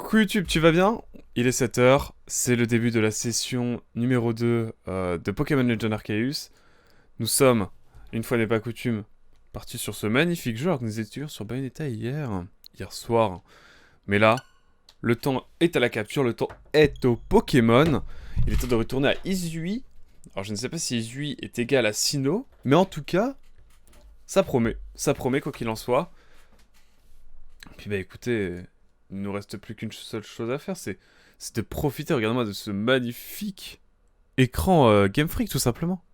Coucou YouTube, tu vas bien? Il est 7 h, c'est le début de la session numéro 2 de Pokémon Legend Arceus. Nous sommes, une fois n'est pas coutume, partis sur ce magnifique jeu alors que nous étions sur Bayonetta hier soir. Mais là, le temps est à la capture, le temps est au Pokémon. Il est temps de retourner à Izui. Alors je ne sais pas si Izui est égal à Sinnoh, mais en tout cas, ça promet quoi qu'il en soit. Puis bah écoutez, il ne nous reste plus qu'une seule chose à faire, c'est de profiter, regarde-moi, de ce magnifique écran Game Freak, tout simplement.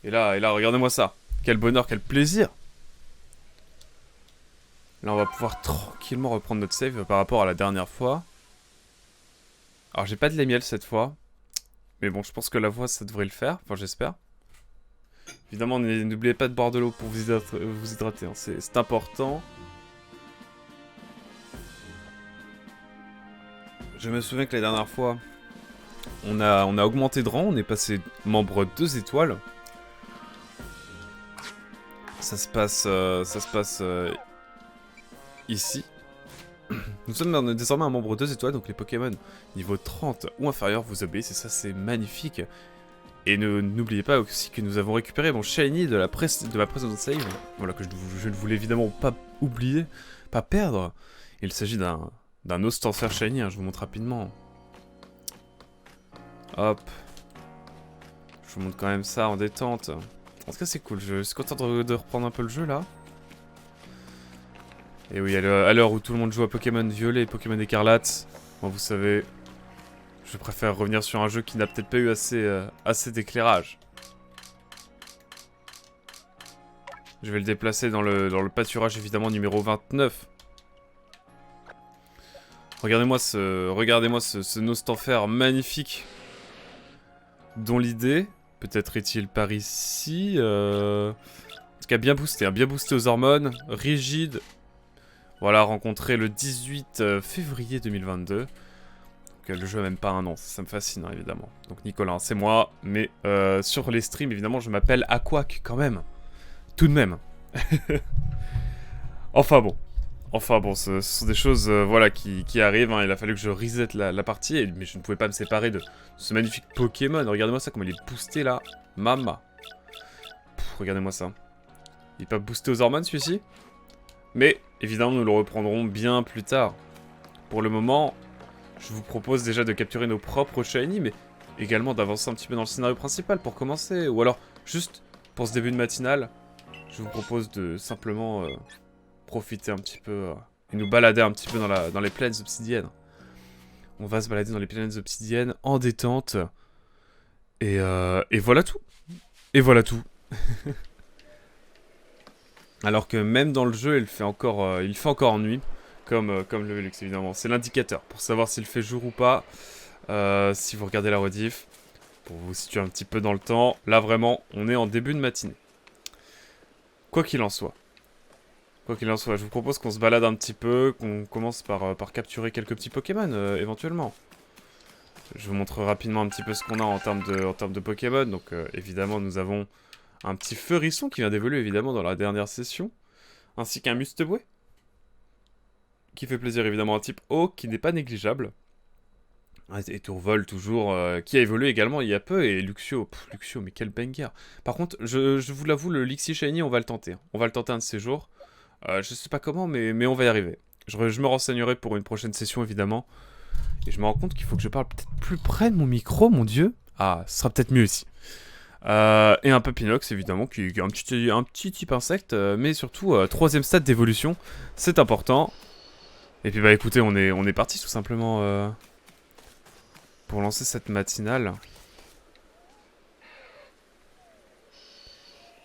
Et là, regardez-moi ça. Quel bonheur, quel plaisir. Là, on va pouvoir tranquillement reprendre notre save par rapport à la dernière fois. Alors, j'ai pas de la miel cette fois. Mais bon, je pense que la voix, ça devrait le faire. Enfin, j'espère. Évidemment, n'oubliez pas de boire de l'eau pour vous hydrater. Hein. C'est important. Je me souviens que la dernière fois, on a augmenté de rang, on est passé membre 2 étoiles. Ça se passe ici. Nous sommes désormais un membre 2 étoiles, donc les Pokémon niveau 30 ou inférieur vous obéissent, et ça c'est magnifique. Et n'oubliez pas aussi que nous avons récupéré mon Shiny de ma précédente save, voilà, que je ne voulais évidemment pas oublier, pas perdre. Il s'agit d'un Ostancer Shiny, hein, je vous montre rapidement. Hop. Je vous montre quand même ça en détente. En tout cas, c'est cool, je suis content de reprendre un peu le jeu là. Et oui, à l'heure où tout le monde joue à Pokémon Violet et Pokémon Écarlate, moi vous savez, je préfère revenir sur un jeu qui n'a peut-être pas eu assez d'éclairage. Je vais le déplacer dans le pâturage évidemment numéro 29. Regardez-moi ce Nostanfer magnifique, dont l'idée, peut-être est-il par ici, en tout cas bien boosté aux hormones, rigide. Voilà, rencontré le 18 février 2022. Donc, le jeu a même pas un an, ça me fascine hein, évidemment. Donc Nicolas, hein, c'est moi, mais sur les streams évidemment je m'appelle Aquac quand même. Tout de même. Enfin bon, ce sont des choses voilà, qui arrivent. Hein. Il a fallu que je reset la partie, mais je ne pouvais pas me séparer de ce magnifique Pokémon. Regardez-moi ça, comme il est boosté là. Mama. Regardez-moi ça. Il n'est pas boosté aux hormones celui-ci. Mais évidemment, nous le reprendrons bien plus tard. Pour le moment, je vous propose déjà de capturer nos propres shiny, mais également d'avancer un petit peu dans le scénario principal pour commencer. Ou alors, juste pour ce début de matinale, je vous propose de simplement profiter un petit peu et nous balader un petit peu dans les plaines obsidiennes. On va se balader dans les plaines obsidiennes en détente. Et voilà tout. Et voilà tout. Alors que même dans le jeu, il fait encore nuit, comme le Velux évidemment. C'est l'indicateur pour savoir s'il fait jour ou pas. Si vous regardez la rediff, pour vous situer un petit peu dans le temps, là vraiment, on est en début de matinée. Quoi qu'il en soit, je vous propose qu'on se balade un petit peu, qu'on commence par capturer quelques petits Pokémon éventuellement. Je vous montre rapidement un petit peu ce qu'on a en termes de Pokémon. Donc évidemment, nous avons un petit Feurisson qui vient d'évoluer évidemment dans la dernière session, ainsi qu'un Musteboué, qui fait plaisir évidemment à type eau, qui n'est pas négligeable. Et Tourvol toujours, qui a évolué également il y a peu, et Luxio, Luxio, mais quel banger. Par contre, je vous l'avoue, le Lixie Shiny, on va le tenter. Hein. On va le tenter un de ces jours. Je sais pas comment, mais on va y arriver. Je me renseignerai pour une prochaine session évidemment. Et je me rends compte qu'il faut que je parle peut-être plus près de mon micro, mon dieu. Ah, ce sera peut-être mieux ici. Et un Papinox évidemment qui est un petit type insecte, mais surtout 3ème stade d'évolution, c'est important. Et puis bah écoutez, on est parti tout simplement pour lancer cette matinale.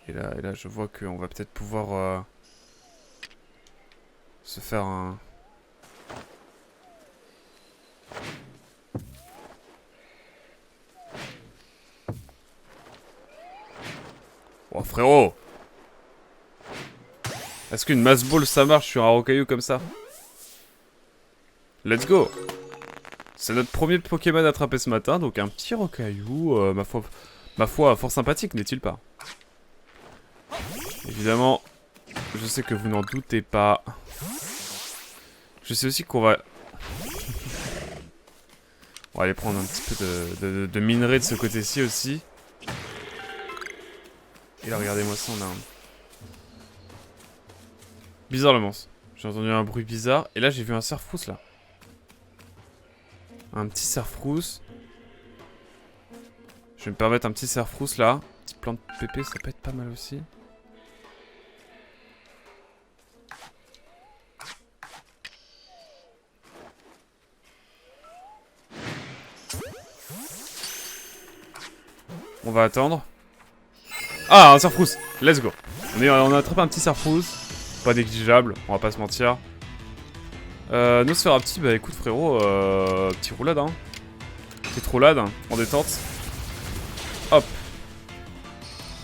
Et là je vois qu'on va peut-être pouvoir se faire un... Oh frérot! Est-ce qu'une masse ball ça marche sur un rocaillou comme ça? Let's go! C'est notre premier Pokémon attrapé ce matin, donc un petit rocaillou, ma foi fort sympathique, n'est-il pas? Évidemment, je sais que vous n'en doutez pas. Je sais aussi qu'on va On va aller prendre un petit peu de minerai de ce côté-ci aussi. Et là, regardez-moi ça, on a un... Bizarre le monstre. J'ai entendu un bruit bizarre. Et là, j'ai vu un cerf-rousse, là. Un petit cerf-rousse. Je vais me permettre un petit cerf-rousse, là. Petite plante pépé, ça peut être pas mal aussi. On va attendre. Ah, un cerf-rousse. Let's go. On a attrapé un petit cerf-rousse. Pas négligeable, on va pas se mentir. Nosferapti, bah écoute frérot, petit roulade hein. Petite roulade, en détente. Hop.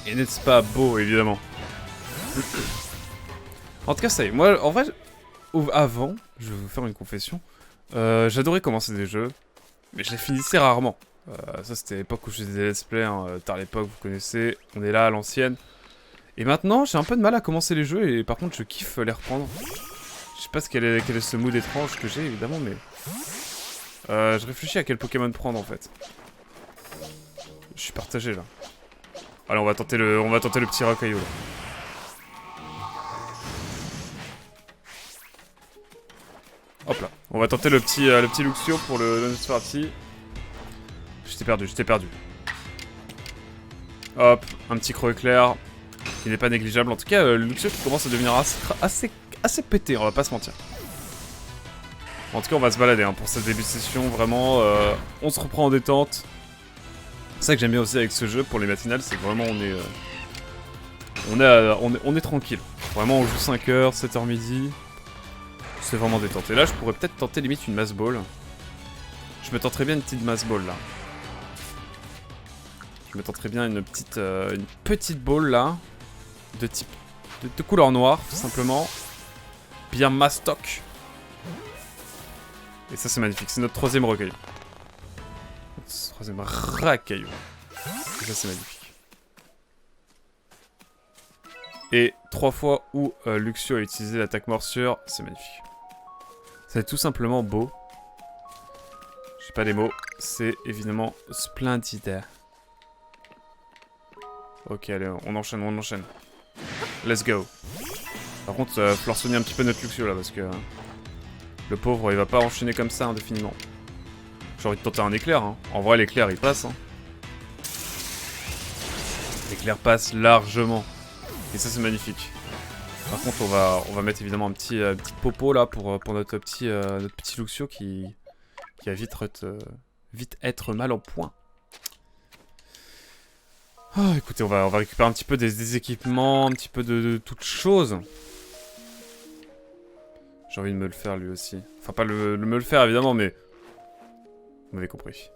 Et n'est-ce pas beau, évidemment. En tout cas, ça y est. Moi, en vrai, avant, je vais vous faire une confession. J'adorais commencer des jeux, mais je les finissais rarement. Ça, c'était l'époque où je faisais des let's play, hein, tard l'époque, vous connaissez. On est là à l'ancienne. Et maintenant, j'ai un peu de mal à commencer les jeux, et par contre, je kiffe les reprendre. Je sais pas quel est ce mood étrange que j'ai, évidemment, mais... je réfléchis à quel Pokémon prendre, en fait. Je suis partagé, là. Allez, on va tenter le petit racaillou, là. Hop là. On va tenter le petit Luxio pour le Nosferapti. J'étais perdu. Hop, un petit creux éclair, qui n'est pas négligeable. En tout cas, le Luxio qui commence à devenir assez pété, on va pas se mentir. En tout cas, on va se balader hein, pour cette début de session, vraiment, on se reprend en détente. C'est ça que j'aime bien aussi avec ce jeu pour les matinales, c'est que vraiment on est tranquille. Vraiment, on joue 5h, 7h midi. C'est vraiment détente. Et là, je pourrais peut-être tenter limite une mass ball. Je me tenterais bien une petite mass ball là. Je me tenterais bien une petite ball là. De type. De couleur noire, tout simplement. Bien mastoc. Et ça, c'est magnifique. C'est notre troisième recueil. Notre troisième racaillou. Et ça, c'est magnifique. Et 3 fois où Luxio a utilisé l'attaque morsure, c'est magnifique. C'est tout simplement beau. J'ai pas les mots. C'est évidemment splendide. Ok, allez, on enchaîne. Let's go. Par contre, il va falloir soigner un petit peu notre Luxio là, parce que... le pauvre, il va pas enchaîner comme ça indéfiniment. J'ai envie de tenter un éclair, hein. En vrai, l'éclair, il passe, hein. L'éclair passe largement. Et ça, c'est magnifique. Par contre, on va mettre évidemment un petit popo là pour notre petit Luxio qui va vite être mal en point. Oh, écoutez, on va récupérer un petit peu des équipements, un petit peu de toutes choses. J'ai envie de me le faire lui aussi. Enfin, pas me le faire évidemment, mais... vous m'avez compris.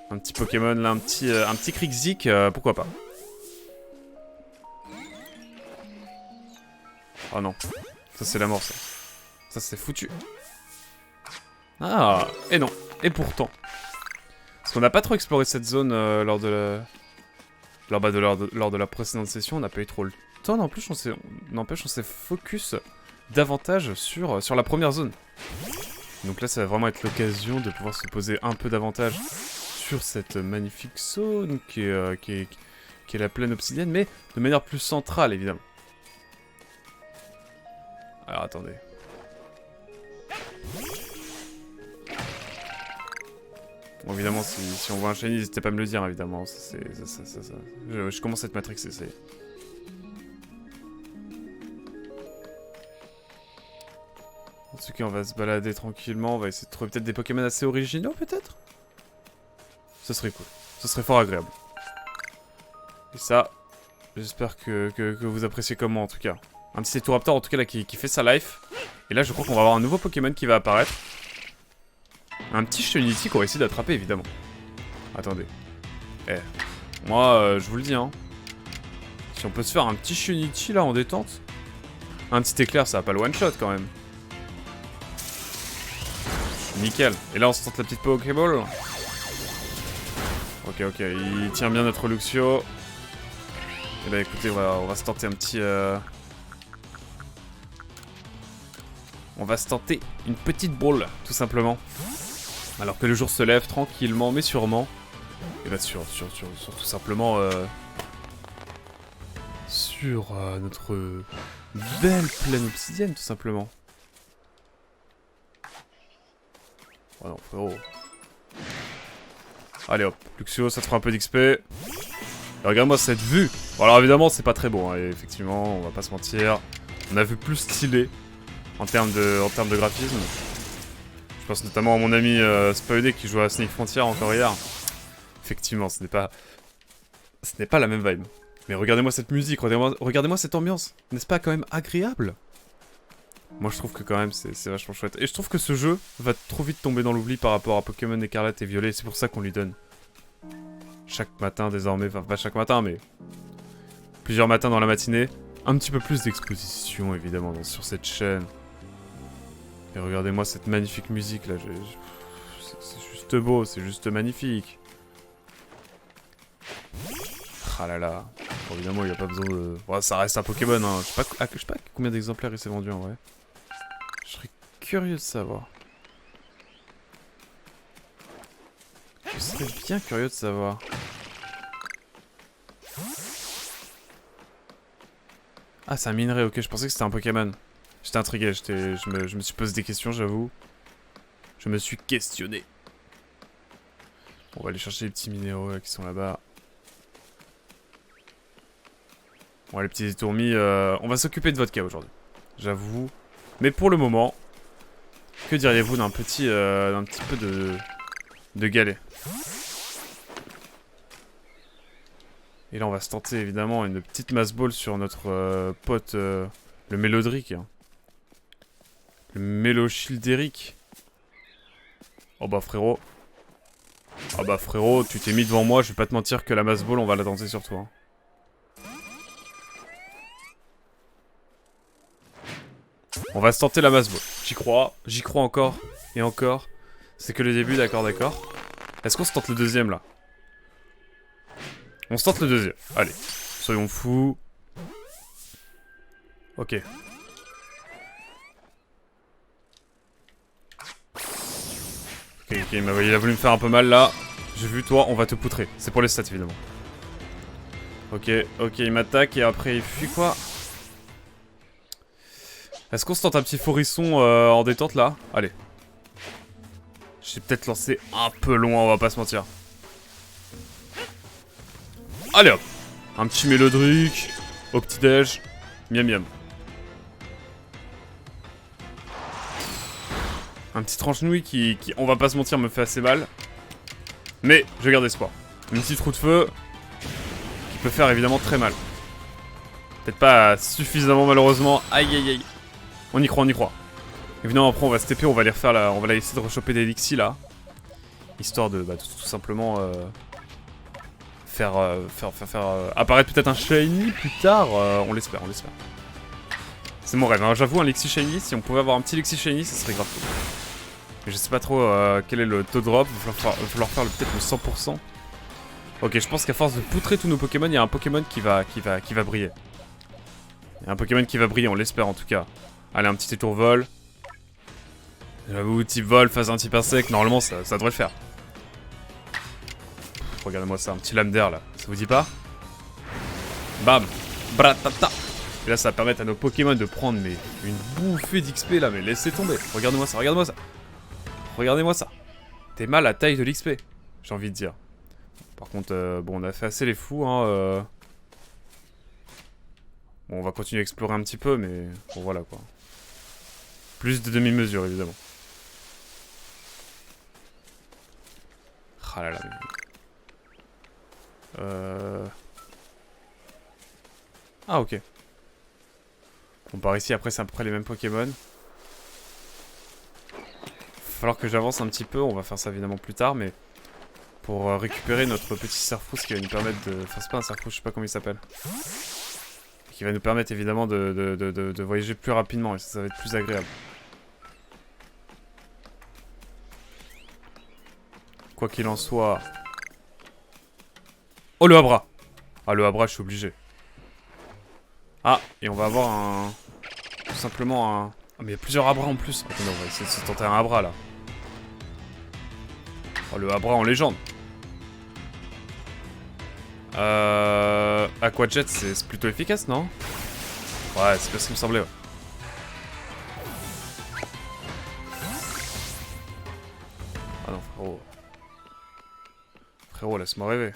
Un petit Pokémon là, un petit Krixik, pourquoi pas. Oh non. Ça c'est la mort ça. Ça c'est foutu. Ah, et non. Et pourtant. Parce qu'on n'a pas trop exploré cette zone lors de la précédente session. On n'a pas eu trop le temps. N'empêche, on s'est focus davantage sur la première zone. Donc là, ça va vraiment être l'occasion de pouvoir se poser un peu davantage sur cette magnifique zone qui est la plaine obsidienne, mais de manière plus centrale, évidemment. Alors, attendez. Bon, évidemment, si on voit un shiny, n'hésitez pas à me le dire, évidemment. Ça. Je commence à être matrixé, ça y est. En tout cas, on va se balader tranquillement. On va essayer de trouver peut-être des Pokémon assez originaux, peut-être. Ce serait cool. Ce serait fort agréable. Et ça, j'espère que vous appréciez comme moi, en tout cas. Un petit Raptor, en tout cas, là, qui fait sa life. Et là, je crois qu'on va avoir un nouveau Pokémon qui va apparaître. Un petit Shunity qu'on va essayer d'attraper, évidemment. Attendez. Moi, je vous le dis, hein. Si on peut se faire un petit Shunity, là, en détente. Un petit éclair, ça va pas le one-shot, quand même. Nickel. Et là, on se tente la petite Pokéball. Ok, il tient bien notre Luxio. Et bah écoutez, on va se tenter un petit... On va se tenter une petite boule, tout simplement. Alors que le jour se lève tranquillement mais sûrement. Et bah sur tout simplement sur notre belle plaine obsidienne tout simplement. Oh non frérot. Allez hop, Luxio, ça te fera un peu d'XP. Regarde-moi cette vue. Bon alors évidemment c'est pas très beau, hein, et effectivement, on va pas se mentir. On a vu plus stylé en termes de graphisme. Je pense notamment à mon ami Spaudet qui joue à Sonic Frontier encore hier. Effectivement, ce n'est pas la même vibe. Mais regardez-moi cette musique, regardez-moi cette ambiance. N'est-ce pas quand même agréable? Moi je trouve que quand même c'est vachement chouette. Et je trouve que ce jeu va trop vite tomber dans l'oubli par rapport à Pokémon Écarlate et Violet. C'est pour ça qu'on lui donne chaque matin désormais, enfin pas chaque matin mais plusieurs matins dans la matinée, un petit peu plus d'exposition évidemment sur cette chaîne. Et regardez-moi cette magnifique musique là, c'est juste beau, c'est juste magnifique. Ah là là, bon, évidemment il n'y a pas besoin de... Ouais, ça reste un Pokémon, hein. Je sais pas combien d'exemplaires il s'est vendu en vrai. Je serais curieux de savoir. Je serais bien curieux de savoir. Ah, c'est un minerai, ok, je pensais que c'était un Pokémon. J'étais intrigué, je me suis posé des questions, j'avoue. Je me suis questionné. On va aller chercher les petits minéraux là, qui sont là-bas. Bon, les petits étourmis, on va s'occuper de votre cas aujourd'hui. J'avoue. Mais pour le moment, que diriez-vous d'un petit peu de galet? Et là, on va se tenter évidemment une petite mass ball sur notre pote, le Mélodric. Hein. Le Mélochildéric. Oh bah frérot. Ah bah frérot, tu t'es mis devant moi, je vais pas te mentir que la mass ball, on va la tenter sur toi. Hein. On va se tenter la mass ball. J'y crois encore et encore. C'est que le début, d'accord, d'accord. Est-ce qu'on se tente le deuxième là? On se tente le deuxième. Allez, soyons fous. Ok. Ok, il a voulu me faire un peu mal là. J'ai vu, toi, on va te poutrer. C'est pour les stats évidemment. Ok, il m'attaque et après il fuit quoi? Est-ce qu'on se tente un petit fourrisson en détente là? Allez. J'ai peut-être lancé un peu loin, on va pas se mentir. Allez hop. Un petit Mélodric. Au petit-déj. Miam miam. Un petit tranche-nouille qui, on va pas se mentir, me fait assez mal. Mais je garde espoir. Un petit trou de feu. Qui peut faire évidemment très mal. Peut-être pas suffisamment malheureusement. Aïe aïe aïe. On y croit, on y croit. Évidemment après on va se TP, on va aller refaire on va essayer de rechoper des elixirs là. Histoire de tout simplement faire apparaître peut-être un shiny plus tard. On l'espère, on l'espère. C'est mon rêve, hein. J'avoue un Lexi shiny, si on pouvait avoir un petit Lexi shiny ça serait grave cool. Mais je sais pas trop quel est le taux de drop, il va falloir faire peut-être le 100%. Ok, je pense qu'à force de poutrer tous nos Pokémon, il y a un Pokémon qui va briller. Il y a un Pokémon qui va briller, on l'espère en tout cas. Allez, un petit étour vol. J'avoue, type vol, phase un type insecte, normalement ça devrait le faire. Regardez-moi ça, un petit lame d'air là, ça vous dit pas? Bam, bratata. Et là ça va permettre à nos Pokémon de prendre une bouffée d'XP là, mais laissez tomber. Regardez-moi ça, regardez-moi ça. Regardez-moi ça. T'es mal à taille de l'XP, j'ai envie de dire. Par contre, bon, on a fait assez les fous, hein. Bon, on va continuer à explorer un petit peu, mais bon, voilà quoi. Plus de demi-mesure, évidemment. Ah là là. Ah, ok. On part ici, après c'est à peu près les mêmes Pokémon. Va falloir que j'avance un petit peu, on va faire ça évidemment plus tard, mais... Pour récupérer notre petit Cerfrousse qui va nous permettre de... Enfin, c'est pas un Cerfrousse, je sais pas comment il s'appelle. Qui va nous permettre évidemment de voyager plus rapidement, et ça va être plus agréable. Quoi qu'il en soit... Oh, le Abra! Ah, le Abra, je suis obligé. Ah, et on va avoir un... Tout simplement un... Ah, mais il y a plusieurs Abras en plus. Attendez, on va essayer de se tenter un Abra, là. Oh, le Abra en légende. Aqua Jet, c'est plutôt efficace, non? Ouais, c'est pas ce qui me semblait, ouais. Ah non, frérot. Frérot, laisse-moi rêver.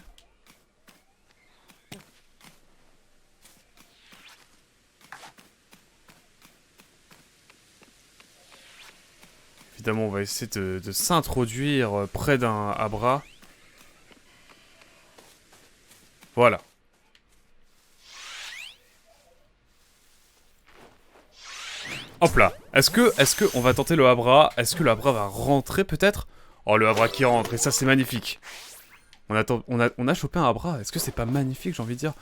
Évidemment, on va essayer de s'introduire près d'un Abra. Voilà. Hop là. Est-ce que on va tenter le Abra? Est-ce que le Abra va rentrer peut-être? Oh, le Abra qui rentre, et ça c'est magnifique. On a chopé un Abra. Est-ce que c'est pas magnifique, j'ai envie de dire?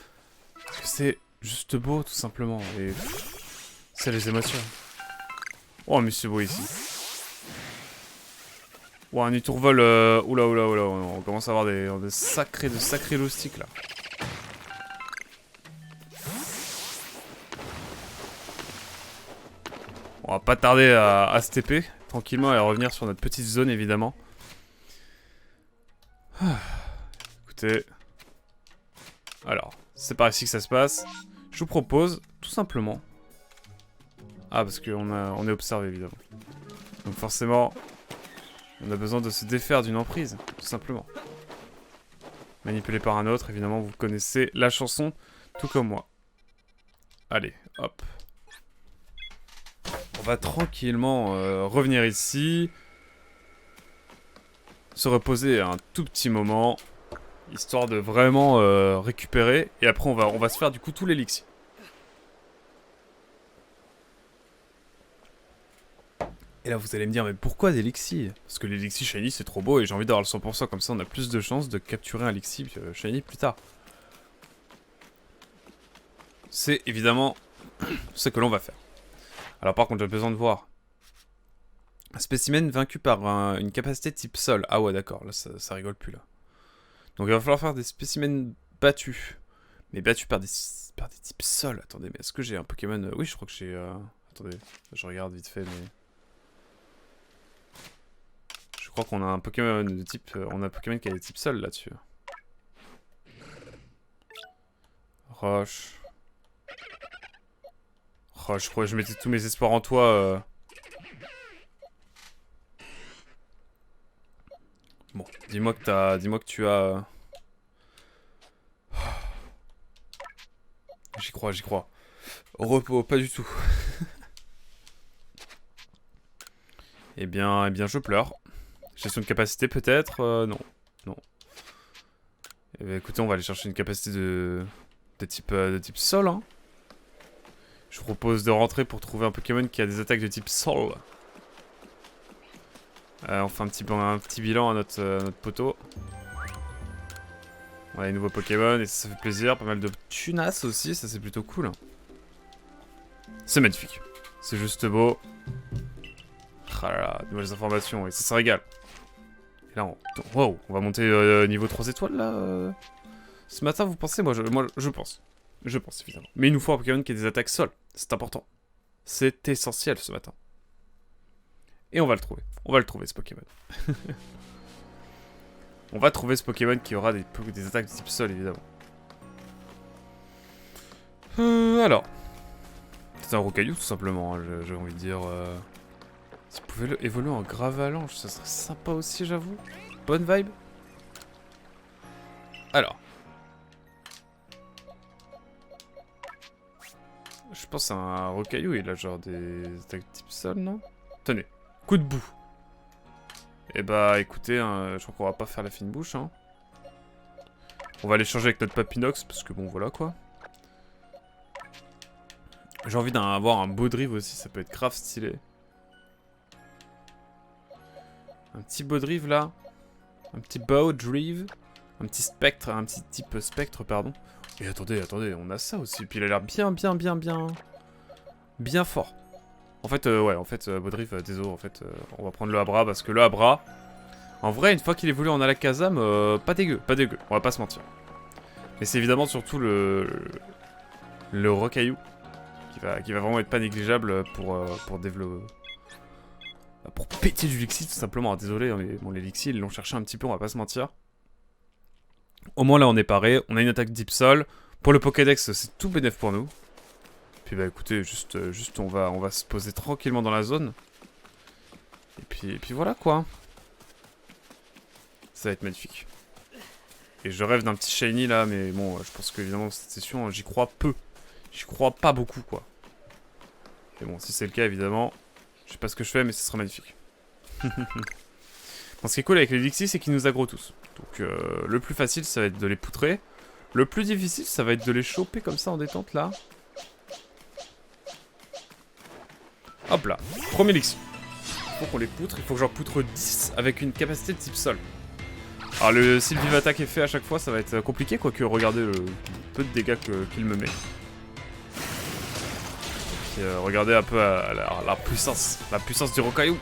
Est-ce que c'est juste beau, tout simplement? Et c'est les émotions. Oh, mais c'est beau ici. Oh, un Nitourvol. Oula, oula, oula. On commence à avoir de sacrés loustiques là. On va pas tarder à se TP tranquillement et à revenir sur notre petite zone évidemment. Écoutez. Alors, c'est par ici que ça se passe. Je vous propose, tout simplement... Ah, parce on est observé évidemment. Donc forcément, on a besoin de se défaire d'une emprise, tout simplement. Manipulé par un autre, évidemment, vous connaissez la chanson, tout comme moi. Allez, hop. On va tranquillement revenir ici. Se reposer un tout petit moment. Histoire de vraiment récupérer. Et après, on va se faire du coup tout l'élixir. Et là, vous allez me dire, mais pourquoi d'élixir? Parce que l'élixir shiny, c'est trop beau et j'ai envie d'avoir le 100%. Comme ça, on a plus de chances de capturer un élixir shiny plus tard. C'est évidemment ce que l'on va faire. Alors par contre, j'ai besoin de voir. Un spécimen vaincu par une capacité type sol. Ah ouais, d'accord, là ça rigole plus là. Donc il va falloir faire des spécimens battus. Mais battus par des types sol. Attendez, mais est-ce que j'ai un Pokémon... Oui, je crois que j'ai... Attendez, je regarde vite fait, mais... Je crois qu'on a un Pokémon de type... On a un Pokémon qui a des types sol là-dessus. Roche... Oh, je crois que je mettais tous mes espoirs en toi. Bon, dis-moi que tu as... J'y crois, j'y crois. Au repos, pas du tout. eh bien, je pleure. Gestion de capacité peut-être non. Non. Eh bien, écoutez, on va aller chercher une capacité de type sol, hein. Je vous propose de rentrer pour trouver un Pokémon qui a des attaques de type sol. On fait un petit bilan à notre poteau. On a les nouveaux Pokémon et ça fait plaisir. Pas mal de tunas aussi, ça c'est plutôt cool. C'est magnifique. C'est juste beau. Ah là là, nouvelles informations et ça régale. Et là, wow, on va monter niveau 3 étoiles là. Ce matin, vous pensez? Moi, je pense. Je pense, évidemment. Mais il nous faut un Pokémon qui a des attaques sol. C'est important. C'est essentiel ce matin. Et on va le trouver. On va le trouver, ce Pokémon. On va trouver ce Pokémon qui aura des attaques de type sol, évidemment. Alors. C'est un Rocaillou, tout simplement, hein, j'ai envie de dire. S'il pouvait évoluer en Gravalanche, ça serait sympa aussi, j'avoue. Bonne vibe. Alors. Je pense à un Rocaillou, il a genre des attaques type sol, non? Tenez, coup de boue. Et bah écoutez, hein, je crois qu'on va pas faire la fine bouche, hein. On va l'échanger avec notre Papinox, parce que bon, voilà quoi. J'ai envie d'avoir un Baudrive aussi, ça peut être grave stylé. Un petit Baudrive là. Un petit Baudrive. Un petit spectre, un petit type spectre, pardon. Et attendez, on a ça aussi. Puis il a l'air bien fort. En fait, Baudrive, désolé, en fait, on va prendre le Abra parce que le Abra, en vrai, une fois qu'il évolue en Alakazam, pas dégueu, on va pas se mentir. Mais c'est évidemment surtout le Rocaillou qui va vraiment être pas négligeable pour pour péter du Lixi, tout simplement. Désolé, mais bon, les Lixi, ils l'ont cherché un petit peu, on va pas se mentir. Au moins, là, on est paré. On a une attaque Deep Sol. Pour le Pokédex, c'est tout bénef pour nous. Puis, bah, écoutez, juste on va se poser tranquillement dans la zone. Et puis voilà, quoi. Ça va être magnifique. Et je rêve d'un petit shiny là, mais bon, je pense qu'évidemment, cette session, j'y crois peu. J'y crois pas beaucoup, quoi. Et bon, si c'est le cas, évidemment, je sais pas ce que je fais, mais ce sera magnifique. Bon, ce qui est cool avec les Lixi, c'est qu'ils nous aggro tous. Donc, le plus facile, ça va être de les poutrer. Le plus difficile, ça va être de les choper comme ça en détente, là. Hop là, premier Lixi. Il faut qu'on les poutre, il faut que j'en poutre 10 avec une capacité de type sol. Alors si le vive attaque est fait à chaque fois, ça va être compliqué, quoique regardez le peu de dégâts qu'il me met. Et puis, regardez un peu la puissance du rocaillou.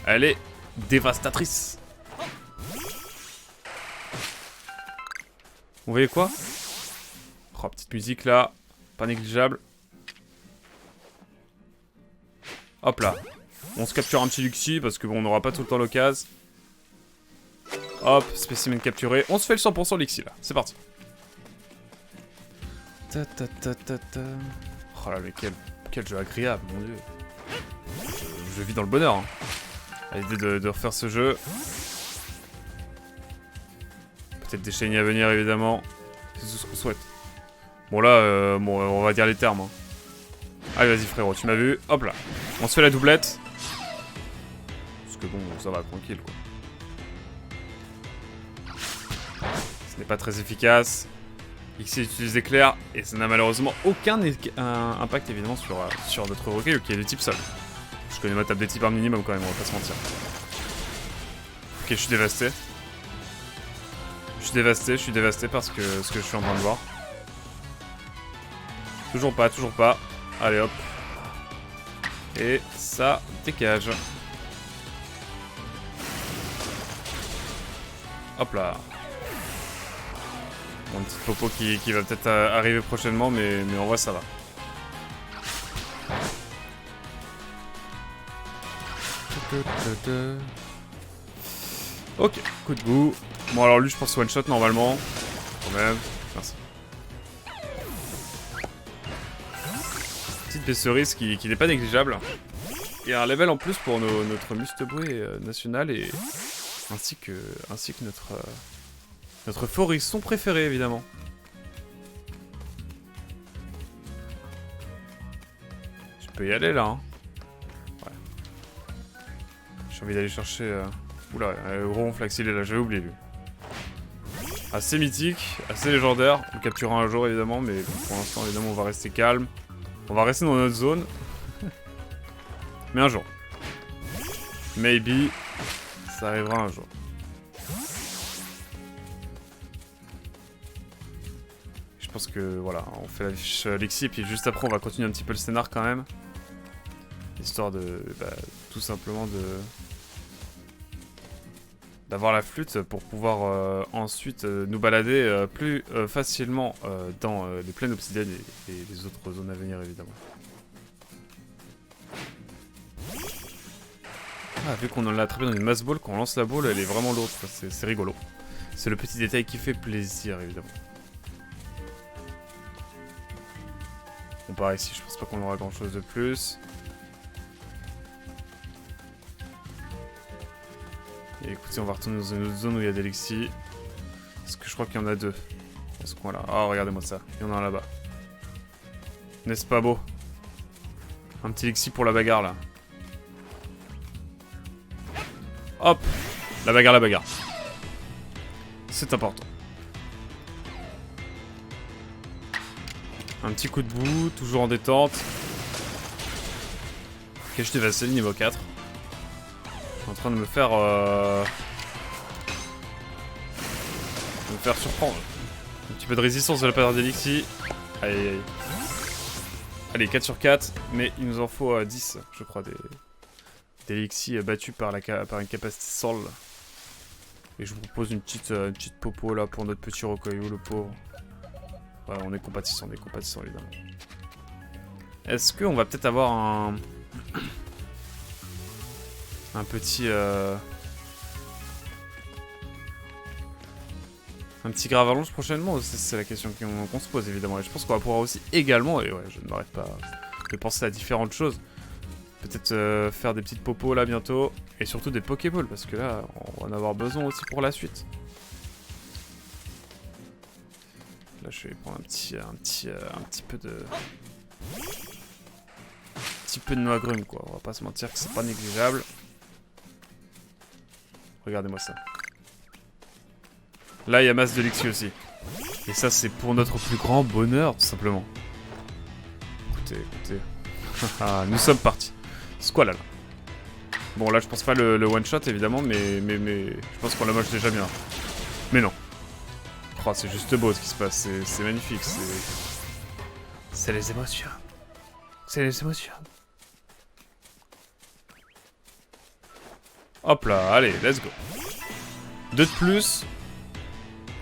Elle est dévastatrice. Vous voyez quoi? Oh, petite musique là, pas négligeable. Hop là. On se capture un petit Luxi parce que bon, on n'aura pas tout le temps l'occasion. Hop, spécimen capturé. On se fait le 100% Lixi là. C'est parti. Oh là, mais quel jeu agréable, mon dieu. Je vis dans le bonheur. Hein. À l'idée de refaire ce jeu. Peut-être des shiny à venir, évidemment. C'est tout ce qu'on souhaite. Bon là, bon, on va dire les termes. Hein. Allez, vas-y frérot, tu m'as vu. Hop là. On se fait la doublette. Parce que bon, ça va, tranquille quoi. Ce n'est pas très efficace. Lixi utilise éclair et ça n'a malheureusement aucun impact évidemment sur notre rocaillou qui est de type sol. Je connais ma table des types un minimum quand même, on va pas se mentir. Ok, je suis dévasté. Je suis dévasté parce que ce que je suis en train de voir. Toujours pas. Allez hop. Et ça dégage. Hop là. Bon, une petite popo qui va peut-être arriver prochainement, mais en vrai ça va. Ok, coup de bout. Bon alors lui je pense one shot normalement. Quand même. Merci. Petite baisserise qui n'est pas négligeable. Et un level en plus pour notre Musteboué national et ainsi que notre Forisson préféré évidemment. Je peux y aller là hein. Ouais. J'ai envie d'aller chercher... Oula, gros ronflax il est là, j'avais oublié lui. Assez mythique, assez légendaire. On le capturera un jour évidemment, mais bon, pour l'instant évidemment on va rester calme. On va rester dans notre zone. Mais un jour. Maybe. Ça arrivera un jour. Je pense que voilà, on fait la fiche Lexi et puis juste après on va continuer un petit peu le scénar quand même. Histoire de tout simplement d'avoir la flûte pour pouvoir ensuite nous balader plus facilement dans les plaines obsidiennes et les autres zones à venir évidemment. Ah, vu qu'on l'a attrapé dans une mass ball, quand on lance la ball, elle est vraiment lourde, c'est rigolo. C'est le petit détail qui fait plaisir évidemment. Bon, par ici, je pense pas qu'on aura grand chose de plus. Et écoutez, on va retourner dans une autre zone où il y a des Lexi. Parce que je crois qu'il y en a deux. Dans ce coin-là. Oh, regardez-moi ça. Il y en a un là-bas. N'est-ce pas beau? Un petit Lexi pour la bagarre, là. Hop! La bagarre. C'est important. Un petit coup de bout, toujours en détente. Ok, je dévaste le niveau 4. Je suis en train de me faire surprendre. Un petit peu de résistance de la part d'Elixi. Aïe. Allez, 4 sur 4, mais il nous en faut 10, je crois, des Lexi battus par une capacité sol. Et je vous propose une petite popo là pour notre petit rocaillou, le pauvre. Ouais, on est compatissant évidemment. Est-ce qu'on va peut-être avoir un... Un petit... Un petit Gravalonge prochainement, c'est la question qu'on se pose évidemment. Et je pense qu'on va pouvoir aussi également, et ouais, je ne m'arrête pas de penser à différentes choses. Peut-être faire des petites popos là bientôt. Et surtout des Pokéballs, parce que là, on va en avoir besoin aussi pour la suite. Là, je vais prendre un petit peu de... Un petit peu de noix grume, quoi. On va pas se mentir que c'est pas négligeable. Regardez-moi ça. Là, il y a masse de Lixie aussi. Et ça, c'est pour notre plus grand bonheur, tout simplement. Écoutez, écoutez. Ah, nous sommes partis. Squall, là. Bon, là, je pense pas le one-shot, évidemment, mais je pense qu'on la moche déjà bien. Mais non. Oh, c'est juste beau ce qui se passe. C'est magnifique. C'est les émotions. C'est les émotions. Hop là, allez, let's go. 2 de plus.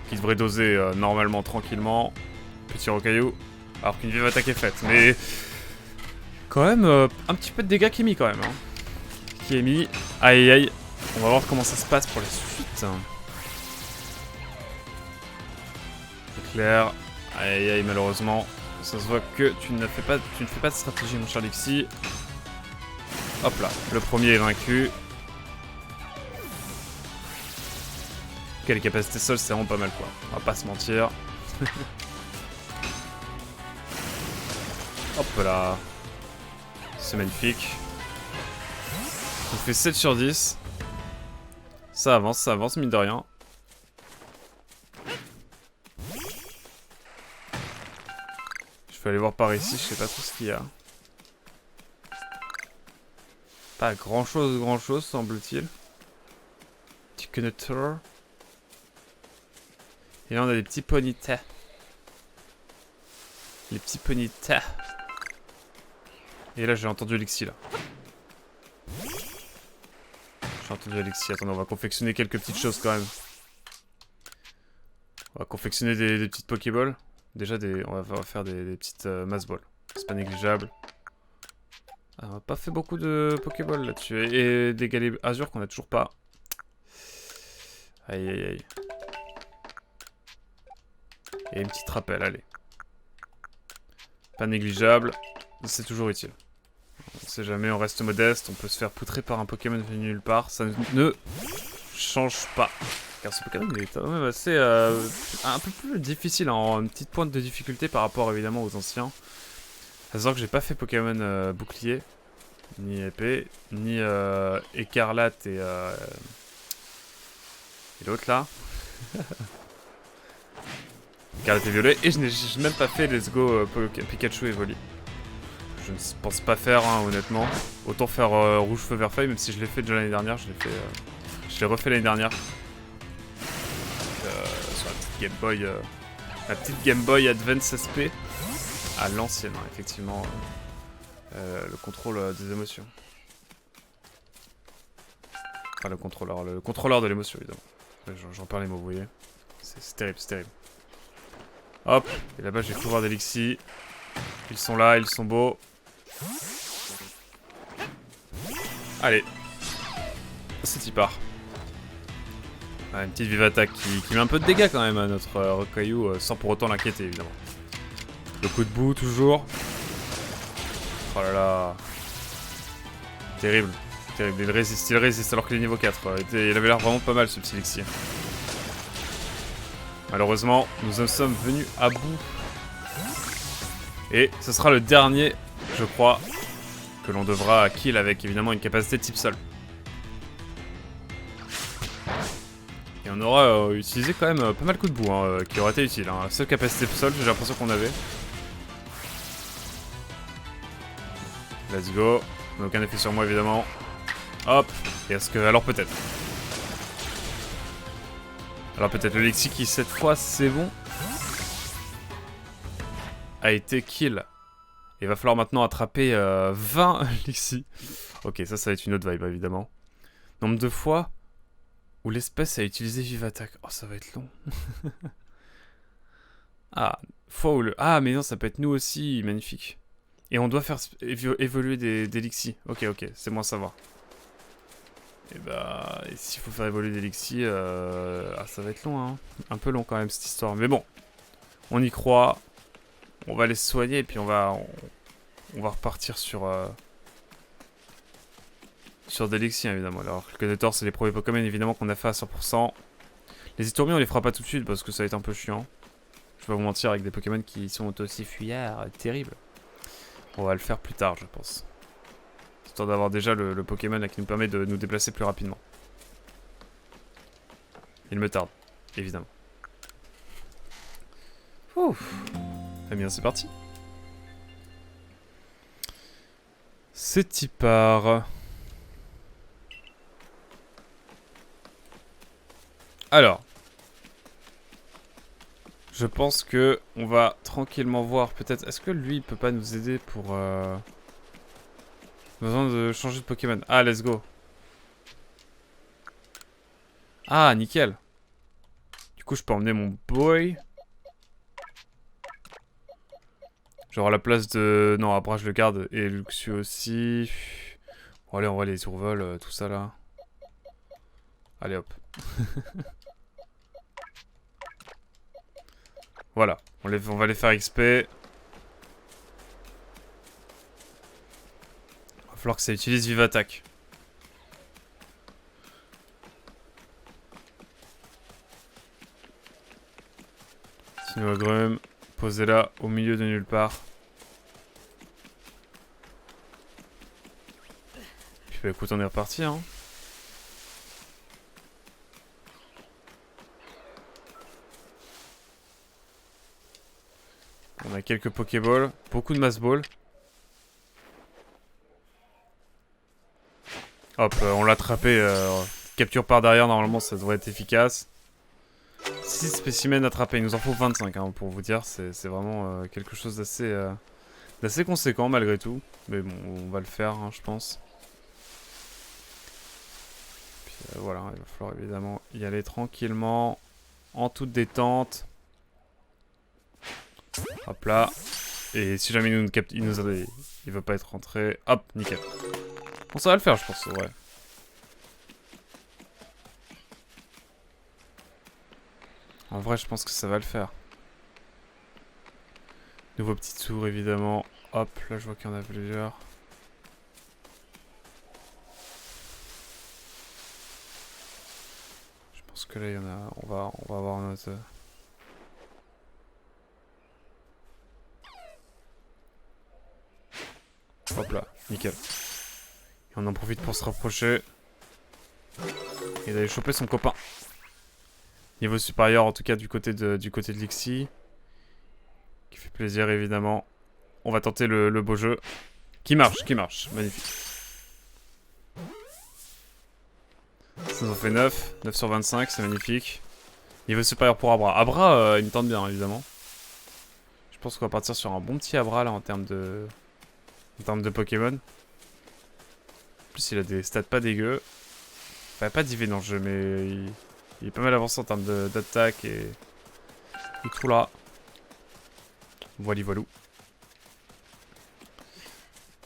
Qui devrait doser normalement, tranquillement. Petit rocaillou. Alors qu'une vive attaque est faite. Mais quand même, un petit peu de dégâts qui est mis quand même. Hein. Qui est mis. Aïe aïe. On va voir comment ça se passe pour la suite. C'est clair. Aïe aïe, malheureusement. Ça se voit que tu ne fais pas de stratégie, mon cher Lixie. Hop là, le premier est vaincu. Quelle capacité sol, c'est vraiment pas mal quoi. On va pas se mentir. Hop là. C'est magnifique. On fait 7 sur 10. Ça avance mine de rien. Je vais aller voir par ici, je sais pas trop ce qu'il y a. Pas grand chose semble-t-il. Petit connecteur. Et là on a des petits ponytas. Les petits ponytas. Et là j'ai entendu Lixie là. J'ai entendu Alexis. Attendez, on va confectionner quelques petites choses quand même. On va confectionner des petites Pokéballs. Déjà, on va faire des petites Mass Balls. C'est pas négligeable. Ah, on a pas fait beaucoup de Pokéballs là-dessus. Et des Galets Azur qu'on a toujours pas. Aïe aïe aïe. Et une petite rappel, allez. Pas négligeable. C'est toujours utile. On sait jamais, on reste modeste, on peut se faire poutrer par un Pokémon venu nulle part, ça ne change pas. Car ce Pokémon il est quand même assez un peu plus difficile, en une petite pointe de difficulté par rapport évidemment aux anciens. À savoir que j'ai pas fait Pokémon bouclier, ni épée, ni écarlate et l'autre là. Écarlate et violet, et je n'ai même pas fait Let's Go Pikachu et Voli. Je ne pense pas faire, hein, honnêtement. Autant faire rouge feu vert feuille, même si je l'ai fait déjà l'année dernière. Je l'ai refait l'année dernière. Sur la petite Game Boy. La petite Game Boy Advance SP. À l'ancienne, hein, effectivement. Le contrôle des émotions. Enfin, le contrôleur de l'émotion, évidemment. J'en perds les mots, vous voyez. C'est terrible, c'est terrible. Hop, et là-bas j'ai pu voir des Lixie. Ils sont là, ils sont beaux. Allez. C'est y part. Ah, une petite vive attaque qui met un peu de dégâts quand même à notre rocaillou, sans pour autant l'inquiéter évidemment. Le coup de boue toujours. Oh là là. Terrible. Terrible. Il résiste alors qu'il est niveau 4. Il avait l'air vraiment pas mal ce petit Lixie. Malheureusement, nous en sommes venus à bout. Et ce sera le dernier, je crois, que l'on devra kill avec évidemment une capacité type sol. Et on aura utilisé quand même pas mal de coups de boue, hein, qui auraient été utiles. Hein. La seule capacité sol, j'ai l'impression qu'on avait. Let's go. On n'a aucun effet sur moi évidemment. Hop. Et est-ce que... Alors peut-être. Alors peut-être le Lixie qui cette fois c'est bon. A été kill. Il va falloir maintenant attraper 20 Lixie. Ok, ça va être une autre vibe évidemment. Nombre de fois où l'espèce a utilisé Vive Attaque. Oh, ça va être long. Ah, fois où le... Ah, mais non, ça peut être nous aussi. Magnifique. Et on doit faire évoluer des Lixie. Ok, ok, c'est bon à savoir. Et bah, et s'il faut faire évoluer d'Elixir, ah, ça va être long, hein. Un peu long quand même cette histoire. Mais bon, on y croit. On va les soigner et puis on va repartir sur d'Elixir évidemment. Alors, le Venusaur, c'est les premiers Pokémon évidemment qu'on a fait à 100%. Les Étourmis, on les fera pas tout de suite parce que ça va être un peu chiant. Je vais pas vous mentir, avec des Pokémon qui sont aussi fuyards, terribles. On va le faire plus tard, je pense. Histoire d'avoir déjà le Pokémon là, qui nous permet de nous déplacer plus rapidement. Il me tarde, évidemment. Ouf. Eh bien, c'est parti. C'est y part. Alors. Je pense que on va tranquillement voir peut-être... Est-ce que lui, il peut pas nous aider pour... Besoin de changer de Pokémon. Ah, let's go. Ah, nickel. Du coup, je peux emmener mon boy. Genre à la place de... Non, après je le garde. Et Luxio aussi. Bon, allez, on va les survols, tout ça là. Allez, hop. Voilà. On va les faire XP. Va falloir que ça utilise Vive Attaque. Sinogrum. Posez-la au milieu de nulle part. Puis bah écoute, on est reparti, hein. On a quelques Pokéballs, beaucoup de Mass Balls. Hop, on l'a attrapé. Capture par derrière, normalement ça devrait être efficace. 6 spécimens attrapés, il nous en faut 25 hein, pour vous dire. C'est vraiment quelque chose d'assez conséquent malgré tout. Mais bon, on va le faire, hein, je pense. Puis voilà, il va falloir évidemment y aller tranquillement, en toute détente. Hop là. Et si jamais il veut pas être rentré, hop, nickel. Bon, ça va le faire, je pense, ouais. En vrai, je pense que ça va le faire. Nouveau petit tour, évidemment. Hop, là, je vois qu'il y en a plusieurs. Je pense que là, il y en a... On va avoir notre... Hop là, nickel. Et on en profite pour se rapprocher. Et d'aller choper son copain. Niveau supérieur, en tout cas, du côté de Lixie. Qui fait plaisir, évidemment. On va tenter le beau jeu. Qui marche. Magnifique. Ça nous en fait 9. 9 sur 25, c'est magnifique. Niveau supérieur pour Abra. Abra, il me tente bien, évidemment. Je pense qu'on va partir sur un bon petit Abra, là, en termes de Pokémon. En plus, il a des stats pas dégueux. Enfin, pas d'IV dans le jeu, mais il est pas mal avancé en termes d'attaque et tout là. Voilou.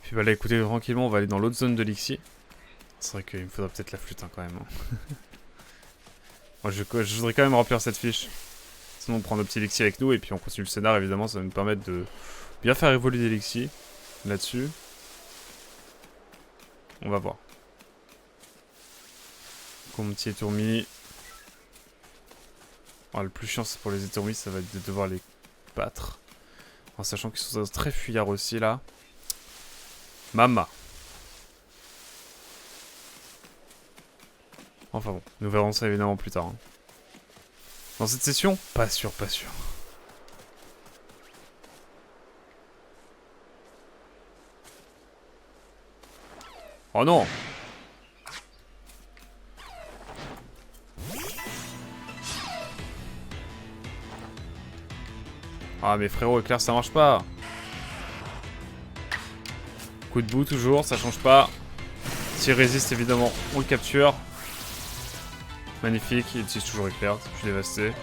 Puis bah là, écoutez, tranquillement, on va aller dans l'autre zone de Lixie. C'est vrai qu'il me faudra peut-être la flûte, hein, quand même. Hein. Moi, je voudrais quand même remplir cette fiche. Sinon, on prend nos petits Lixie avec nous et puis on continue le scénar, évidemment. Ça va nous permettre de bien faire évoluer des Lixie là-dessus. On va voir. Mon petit étourmi. Oh, le plus chiant c'est pour les étourmis, ça va être de devoir les battre. En sachant qu'ils sont très fuyards aussi là. Mama. Enfin bon, nous verrons ça évidemment plus tard. Hein. Dans cette session, pas sûr. Oh non! Ah mais frérot, éclair ça marche pas. Coup de bout toujours, ça change pas. S'il résiste évidemment, on le capture. Magnifique, il utilise toujours éclair, je suis dévasté.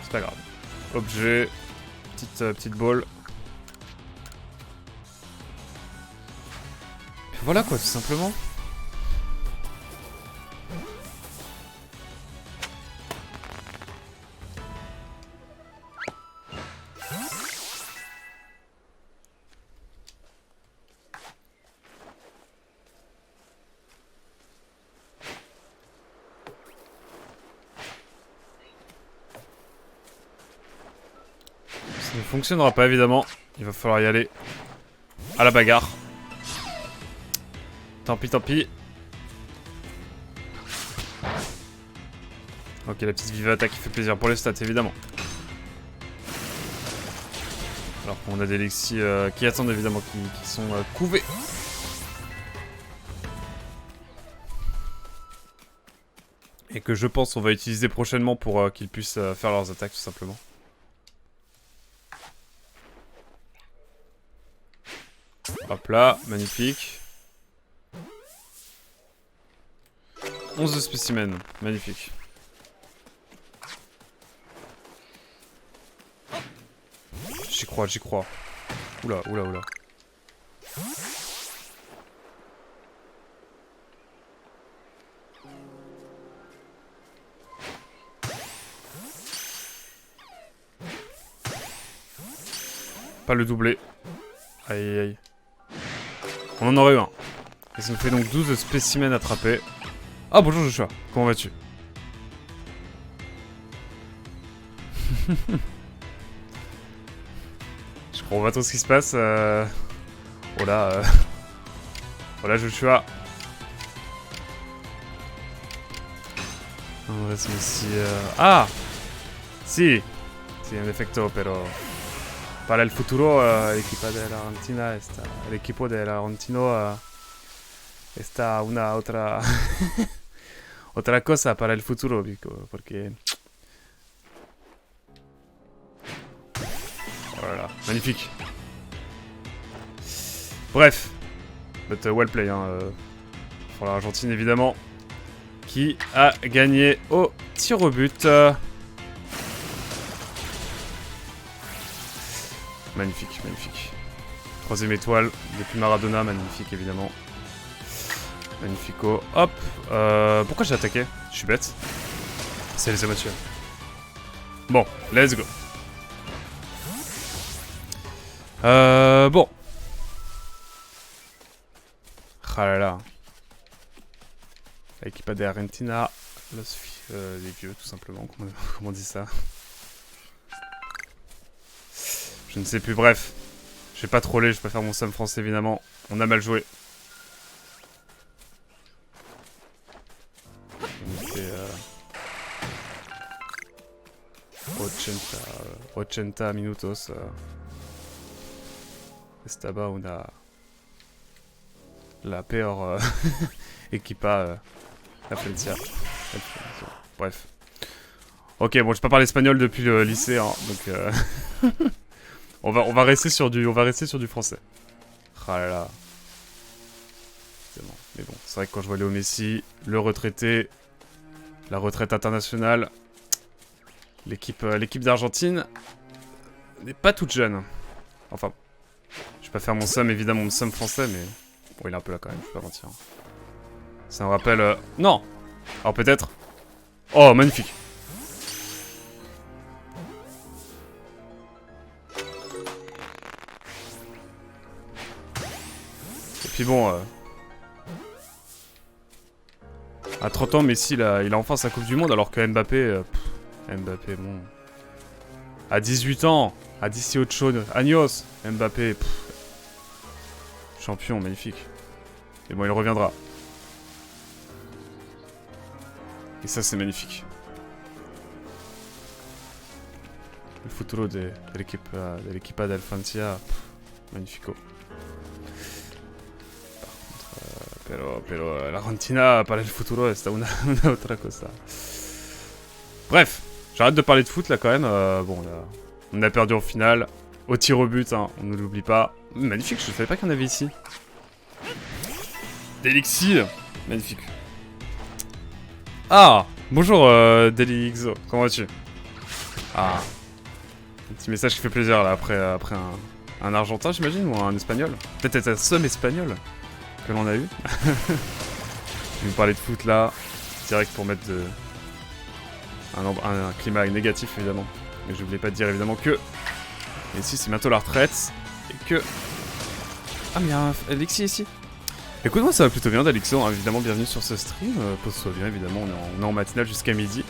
C'est pas grave. Objet, petite ball. Puis voilà quoi, tout simplement. ne fonctionnera pas évidemment. Il va falloir y aller à la bagarre. Tant pis, tant pis. Ok, la petite Vivata qui fait plaisir pour les stats évidemment. Alors qu'on a des Lexi qui attendent évidemment, qui sont couvés. Et que je pense on va utiliser prochainement pour qu'ils puissent faire leurs attaques tout simplement. Hop là, magnifique. 11 de spécimens, magnifique. J'y crois, j'y crois. Oula, oula, oula. Pas le doublé. Aïe aïe aïe. On en aurait eu un. Et ça nous fait donc 12 spécimens attrapés. Ah bonjour Joshua, comment vas-tu? Je comprends pas trop ce qui se passe. Oh là, voilà Joshua. On reste ici. Ah! Si! Si, en efecto, pero... Para el futuro, el equipo de la Argentina está... El equipo de la Argentino está una otra... otra cosa para el futuro, porque... Voilà, magnifique. Bref. But well play, hein. Pour l'Argentine, évidemment. Qui a gagné au tir au but. Magnifique, magnifique. Troisième étoile depuis Maradona, magnifique évidemment. Magnifico. Hop. Pourquoi j'ai attaqué? Je suis bête. C'est les amateurs. Bon, let's go. Bon. Ah là là. L'équipe de Argentina. Les vieux, tout simplement. Comment on dit ça? Je ne sais plus, bref. Je vais pas troller, je vais pas faire mon somme français évidemment. On a mal joué. On était 80 minutos. Estaba una... La peor equipa Aflencia. Bref. Ok, bon, je peux pas parler espagnol depuis le lycée, hein, donc... on va rester sur du français. Ah là là. C'est bon. Mais bon, c'est vrai que quand je vois Léo Messi, le retraité, la retraite internationale, l'équipe d'Argentine n'est pas toute jeune. Enfin, je vais pas faire mon somme, évidemment, mon somme français, mais bon, il est un peu là quand même, je vais pas mentir. Ça me rappelle... Non. Alors peut-être... Oh, magnifique. Et puis bon... À 30 ans, Messi, il a enfin sa Coupe du Monde, alors que Mbappé... Mbappé, bon... À 18 ans, à 18 años, Mbappé... Champion, magnifique. Et bon, il reviendra. Et ça, c'est magnifique. Le futuro de l'équipa d'Alfancia, magnifico. Par contre, pero l'Argentina para el futuro está una otra cosa. Bref, j'arrête de parler de foot là quand même. Bon, on a perdu en finale. Au tir au but, hein, on ne l'oublie pas. Magnifique, je ne savais pas qu'il y en avait ici. Delixi, magnifique. Ah, bonjour Delixo, comment vas-tu? Ah, un petit message qui fait plaisir là après un Argentin j'imagine ou un Espagnol. Peut-être un seul Espagnol que l'on a eu. Je vais vous parler de foot là, direct pour mettre un climat négatif évidemment. Mais je voulais pas te dire évidemment que ici c'est bientôt la retraite et que... Ah mais il y a un Alexis ici. Écoute, moi ça va plutôt bien d'Alexo, hein. Évidemment bienvenue sur ce stream, pose-toi bien évidemment, on est en matinale jusqu'à midi.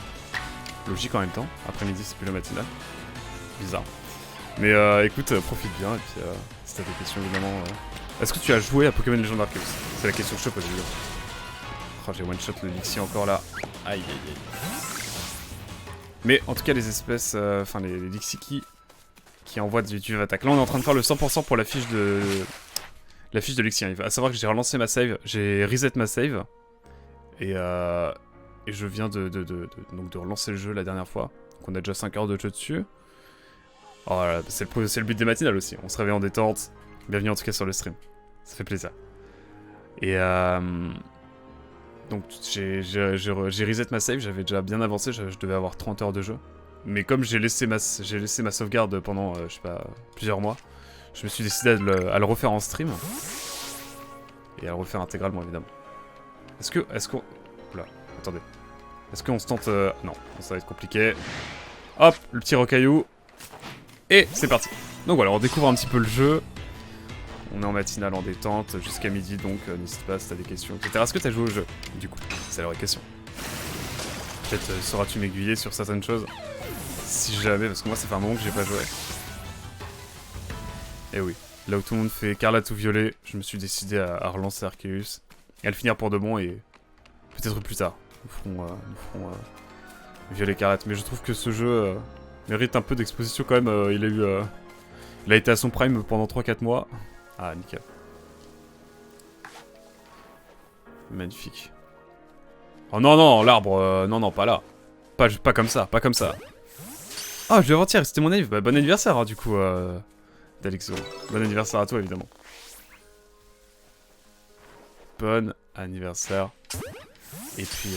Logique en même temps, après-midi c'est plus la matinale. Bizarre. Mais écoute, profite bien, et puis si t'as des questions évidemment... Est-ce que tu as joué à Pokémon Legend Arceus? C'est la question que je te pose évidemment. Oh, j'ai one-shot le Lixie encore là. Aïe aïe aïe. Mais en tout cas les espèces, enfin les Lixie qui envoient du attaque. Là on est en train de faire le 100% pour la fiche de... La fiche de Lixie. À savoir que j'ai relancé ma save, j'ai reset ma save. Et je viens donc de relancer le jeu la dernière fois. Donc on a déjà 5 heures de jeu dessus. Oh là là, c'est le but des matinales aussi. On se réveille en détente. Bienvenue en tout cas sur le stream. Ça fait plaisir. Et donc j'ai reset ma save, j'avais déjà bien avancé, je devais avoir 30 heures de jeu. Mais comme j'ai laissé ma sauvegarde pendant, je sais pas, plusieurs mois, je me suis décidé à le refaire en stream. Et à le refaire intégralement évidemment. Est-ce qu'on... Oula, attendez. Est-ce qu'on se tente... Non, ça va être compliqué. Hop, le petit rocaillou. Et c'est parti. Donc voilà, on découvre un petit peu le jeu. On est en matinale en détente jusqu'à midi, donc n'hésite pas si t'as des questions, etc. Est-ce que t'as joué au jeu, du coup? C'est la vraie question. Peut-être sauras-tu m'aiguiller sur certaines choses? Si jamais, parce que moi ça fait un moment que j'ai pas joué. Et oui, là où tout le monde fait écarlate ou violet, je me suis décidé à relancer Arceus. Et à le finir pour de bon, et peut-être plus tard, nous ferons violet écarlate. Mais je trouve que ce jeu mérite un peu d'exposition quand même. Il a été à son prime pendant 3-4 mois. Ah, nickel. Magnifique. Oh non, non, l'arbre, non, non, pas là. Pas comme ça, pas comme ça. Ah, je vais avant-hier, c'était mon anniversaire. Bah, bon anniversaire, hein, du coup, d'Alexo. Bon anniversaire à toi, évidemment. Bon anniversaire. Et puis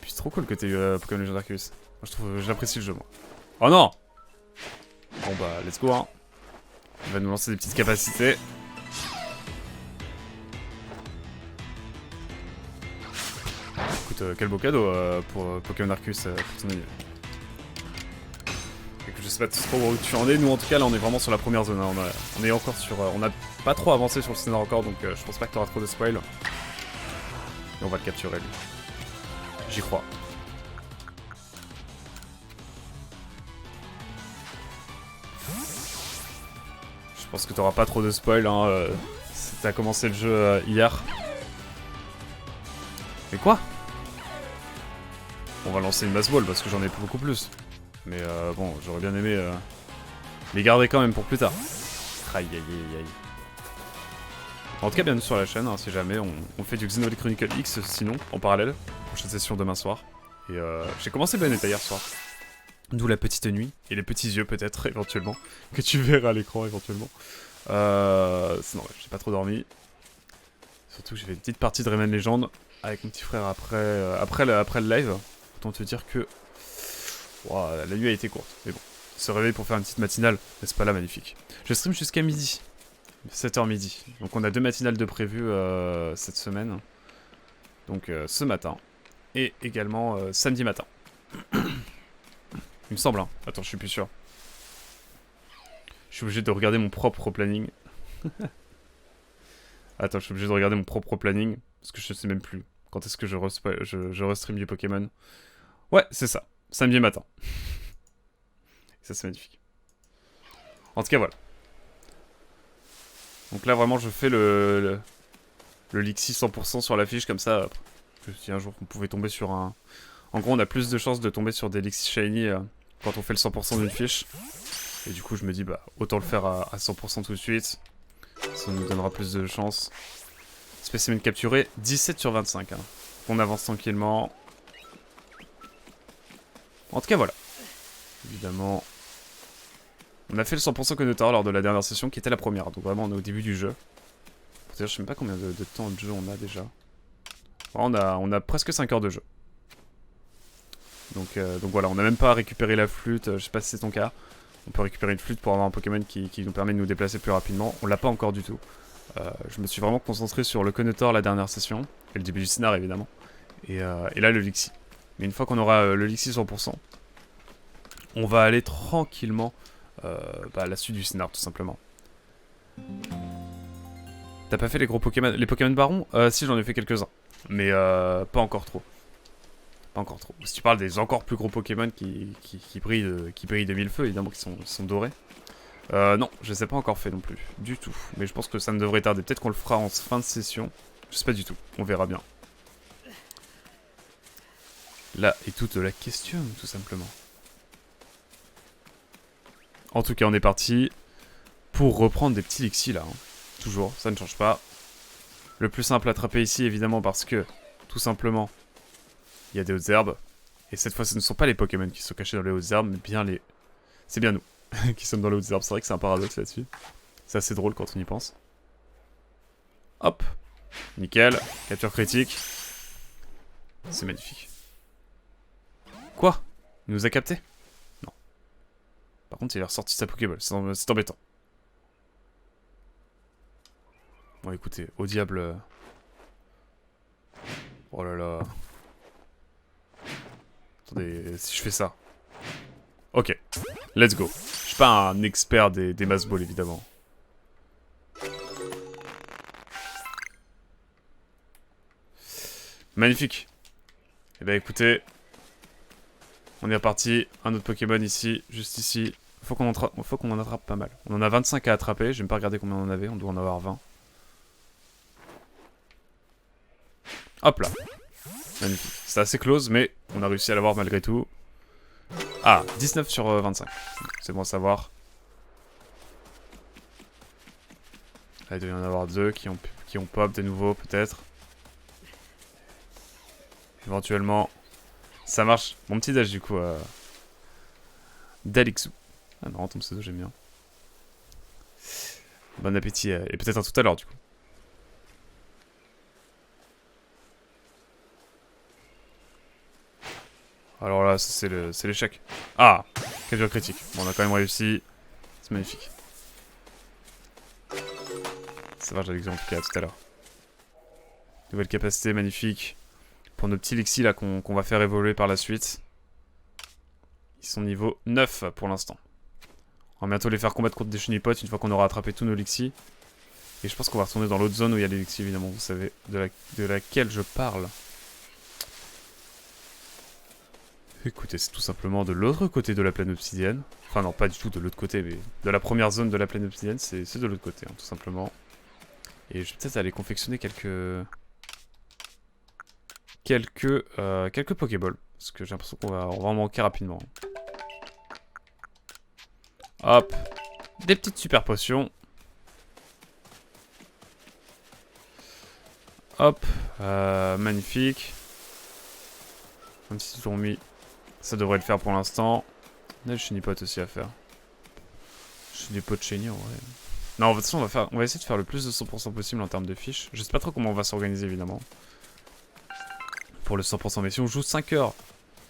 c'est trop cool que t'aies eu Pokémon Legend Arceus. Moi, j'apprécie le jeu, moi. Oh non! Bon, bah, let's go, hein. Il va nous lancer des petites capacités. Écoute, quel beau cadeau pour Pokémon Arceus pour ton anniversaire. Je sais pas trop où tu en es, nous en tout cas là on est vraiment sur la première zone, hein. On est encore sur... on a pas trop avancé sur le scénario encore, donc je pense pas que t'auras trop de spoil. Et on va le capturer lui. J'y crois. Je pense que t'auras pas trop de spoil, hein, t'as commencé le jeu hier. Mais quoi? On va lancer une mass ball parce que j'en ai beaucoup plus. Mais bon, j'aurais bien aimé les garder quand même pour plus tard. Aïe aïe aïe aïe. En tout cas, bienvenue sur la chaîne, hein, si jamais on fait du Xenoblade Chronicle X, sinon, en parallèle. Prochaine session demain soir. Et j'ai commencé Bayonetta hier soir. D'où la petite nuit, et les petits yeux peut-être, éventuellement, que tu verras à l'écran éventuellement. Sinon, ouais, j'ai pas trop dormi. Surtout que j'ai fait une petite partie de Rayman Legend avec mon petit frère après le live. Autant te dire que... Wow, la nuit a été courte, mais bon. Se réveiller pour faire une petite matinale, n'est-ce pas là magnifique. Je stream jusqu'à midi. 7h midi. Donc on a 2 matinales de prévues cette semaine. Donc ce matin. Et également samedi matin. Il me semble, hein. Attends, je suis plus sûr. Je suis obligé de regarder mon propre planning. Attends, je suis obligé de regarder mon propre planning. Parce que je sais même plus. Quand est-ce que je restream du Pokémon? Ouais, c'est ça. Samedi matin. Et ça, c'est magnifique. En tout cas, voilà. Donc là, vraiment, je fais le Lixie 100% sur la fiche, comme ça. Si un jour on pouvait tomber sur un... En gros, on a plus de chances de tomber sur des Lixie Shiny quand on fait le 100% d'une fiche. Et du coup, je me dis, bah, autant le faire à 100% tout de suite. Ça nous donnera plus de chances. Spécimen capturé, 17 sur 25. Hein. On avance tranquillement. En tout cas, voilà. Évidemment... On a fait le 100% Konotar lors de la dernière session qui était la première, donc vraiment on est au début du jeu. Pour dire, je sais même pas combien de temps de jeu on a déjà. On a presque 5 heures de jeu. Donc voilà, on n'a même pas récupéré la flûte, je sais pas si c'est ton cas. On peut récupérer une flûte pour avoir un Pokémon qui nous permet de nous déplacer plus rapidement. On l'a pas encore du tout. Je me suis vraiment concentré sur le Konotar la dernière session, et le début du scénar évidemment. Et là le Lixie. Mais une fois qu'on aura le Lixie 100%, on va aller tranquillement... à la suite du scénar tout simplement. T'as pas fait les gros Pokémon, les Pokémon Baron? Si, j'en ai fait quelques-uns, mais pas encore trop. Pas encore trop. Si tu parles des encore plus gros Pokémon qui brillent de mille feux, évidemment, qui sont dorés. Non, je les ai pas encore fait non plus, du tout. Mais je pense que ça ne devrait tarder. Peut-être qu'on le fera en fin de session. Je sais pas du tout, on verra bien. Là est toute la question, tout simplement. En tout cas, on est parti pour reprendre des petits Lixi là. Hein. Toujours, ça ne change pas. Le plus simple à attraper ici, évidemment, parce que, tout simplement, il y a des hautes herbes. Et cette fois, ce ne sont pas les Pokémon qui sont cachés dans les hautes herbes, mais bien les... C'est bien nous qui sommes dans les hautes herbes. C'est vrai que c'est un paradoxe là-dessus. C'est assez drôle quand on y pense. Hop. Nickel. Capture critique. C'est magnifique. Quoi? Il nous a capté? Non. Par contre, il a ressorti sa Pokéball. C'est embêtant. Bon, écoutez, au diable... Oh là là. Attendez, si je fais ça. Ok. Let's go. Je suis pas un expert des mass balls, évidemment. Magnifique. Eh ben écoutez, on est reparti. Un autre Pokémon ici, juste ici. Faut qu'on en attrape pas mal. On en a 25 à attraper. J'ai même pas regardé combien on en avait. On doit en avoir 20. Hop là. Magnifique. C'était assez close, mais on a réussi à l'avoir malgré tout. Ah, 19 sur 25. C'est bon à savoir. Là, il doit y en avoir 2 qui ont pop de nouveau, peut-être. Éventuellement. Ça marche. Mon petit dash, du coup. Dalixu. Ah non, ton pseudo, j'aime bien. Bon appétit. Et peut-être à tout à l'heure, du coup. Alors là, c'est l'échec. Ah, capture critique. Bon, on a quand même réussi. C'est magnifique. Ça va, j'avais l'exemple en tout cas, à tout à l'heure. Nouvelle capacité, magnifique. Pour nos petits Lixi là qu'on va faire évoluer par la suite. Ils sont niveau 9 pour l'instant. On va bientôt les faire combattre contre des chenipotes une fois qu'on aura attrapé tous nos Lixi. Et je pense qu'on va retourner dans l'autre zone où il y a les Lixi, évidemment, vous savez de laquelle je parle. Écoutez, c'est tout simplement de l'autre côté de la plaine obsidienne. Enfin non, pas du tout de l'autre côté, mais de la première zone de la plaine obsidienne, c'est de l'autre côté, hein, tout simplement. Et je vais peut-être aller confectionner quelques Pokéballs. Parce que j'ai l'impression qu'on va en manquer rapidement. Hop. Des petites super potions. Hop. Magnifique. Un petit tourmis. Ça devrait le faire pour l'instant. On a le chenipote aussi à faire. Chenipote chénier, ouais. Non, de toute façon, on va essayer de faire le plus de 100% possible en termes de fiches. Je sais pas trop comment on va s'organiser, évidemment. Pour le 100%, mais si on joue 5 heures,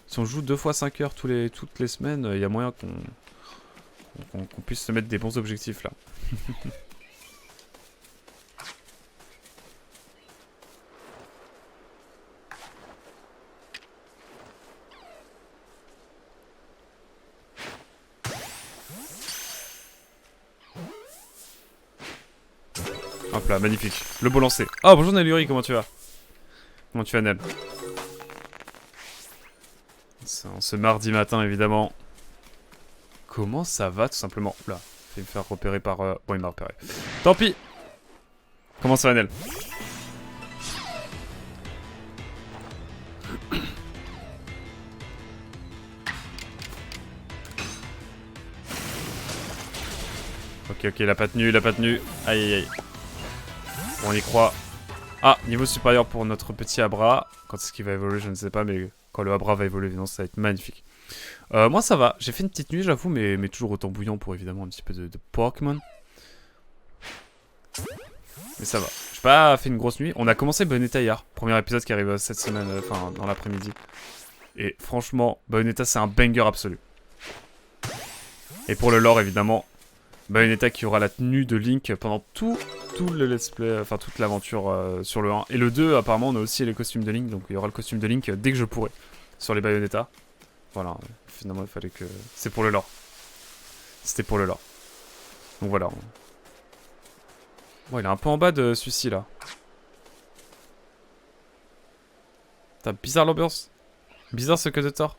si on joue 2 fois 5 heures toutes les semaines, il y a moyen qu'on puisse se mettre des bons objectifs, là. Hop là, magnifique. Le beau lancer. Oh, bonjour Naluri, comment tu vas? Comment tu vas, Nel? Ce mardi matin, évidemment. Comment ça va, tout simplement? Là, je vais me faire repérer par... Bon, il m'a repéré. Tant pis. Comment ça va, Nel? Ok, il a pas tenu, il a pas tenu. Aïe, aïe, aïe. Bon, on y croit. Ah, niveau supérieur pour notre petit Abra. Quand est-ce qu'il va évoluer, je ne sais pas, mais quand le Abra va évoluer, évidemment, ça va être magnifique. Moi, ça va. J'ai fait une petite nuit, j'avoue, mais toujours autant bouillant pour, évidemment, un petit peu de Pokémon. Mais ça va. J'ai pas fait une grosse nuit. On a commencé Bayonetta hier. Premier épisode qui arrive cette semaine, enfin, dans l'après-midi. Et franchement, Bayonetta, c'est un banger absolu. Et pour le lore, évidemment, Bayonetta qui aura la tenue de Link pendant tout le let's play, enfin toute l'aventure sur le 1. Et le 2, apparemment, on a aussi les costumes de Link, donc il y aura le costume de Link dès que je pourrai sur les Bayonetta. Voilà, finalement, il fallait que... C'est pour le lore. C'était pour le lore. Donc voilà. Bon, il est un peu en bas de celui-ci, là. T'as bizarre l'ambiance. Bizarre ce que de tort.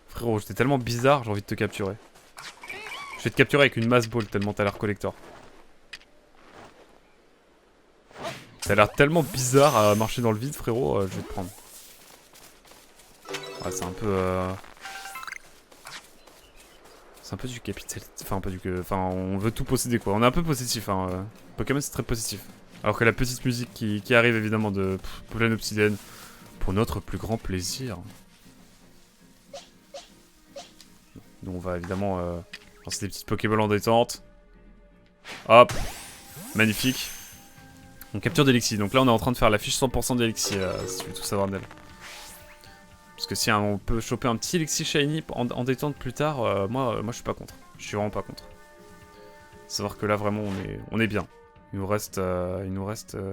Frérot, j'étais tellement bizarre, j'ai envie de te capturer. Je vais te capturer avec une mass ball tellement t'as l'air collector. T'as l'air tellement bizarre à marcher dans le vide, frérot, je vais te prendre. Ouais, c'est un peu... C'est un peu du capital... Enfin, pas du... Enfin, on veut tout posséder, quoi. On est un peu positif, hein. Pokémon, c'est très positif. Alors que la petite musique qui arrive, évidemment, de Pleine Obsidienne, pour notre plus grand plaisir. Nous, on va, évidemment, lancer des petites Pokéballs en détente. Hop. Magnifique. On capture d'Elixir. Donc là, on est en train de faire la fiche 100% d'Elixir, si tu veux tout savoir d'elle. Parce que si on peut choper un petit Elixir Shiny en détente plus tard, moi je suis pas contre. Je suis vraiment pas contre. Savoir que là, vraiment, on est bien. Il nous reste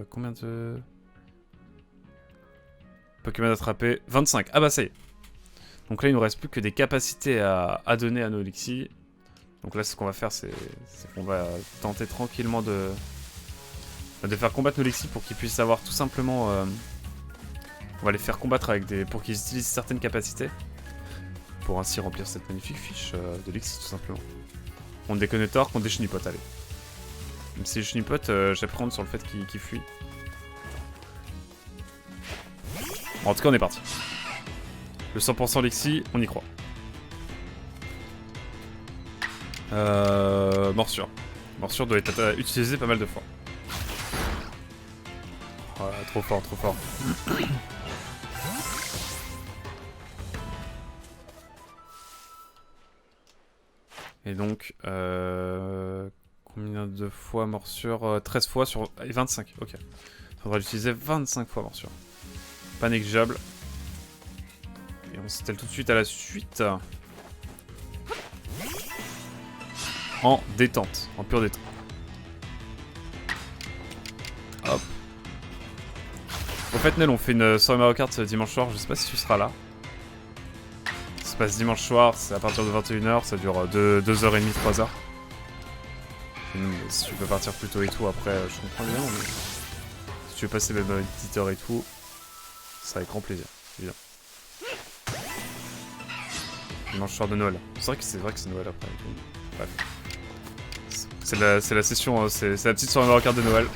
combien de... Pokémon attrapés 25. Ah bah ça y est. Donc là, il nous reste plus que des capacités à donner à nos Elixirs. Donc là, ce qu'on va faire, c'est qu'on va tenter tranquillement de faire combattre nos Elixirs pour qu'ils puissent avoir tout simplement... on va les faire combattre avec pour qu'ils utilisent certaines capacités. Pour ainsi remplir cette magnifique fiche d'Elixir, tout simplement. On déconne tort contre des chenipotes, allez. Même si les chenipotes, j'appréhende sur le fait qu'ils fuient. Bon, en tout cas, on est parti. Le 100% Lexi, on y croit. Morsure. Morsure doit être utilisée pas mal de fois. Voilà, trop fort, trop fort. Et donc, combien de fois morsure 13 fois sur... Et 25, ok. Faudra l'utiliser 25 fois morsure. Pas négligeable. Et on s'attelle tout de suite à la suite. En détente, en pure détente. Hop. En fait, Nel, on fait une soirée Mario Kart dimanche soir, je sais pas si tu seras là. Ça se passe dimanche soir, c'est à partir de 21 h, ça dure 2h30, 3h. Si tu peux partir plus tôt et tout, après, je comprends bien, mais... Si tu veux passer même une petite heure et tout, ça avec grand plaisir, évidemment. Dimanche soir de Noël. C'est vrai que c'est Noël après. Bref. C'est la session, c'est la petite soirée Mario Kart de Noël.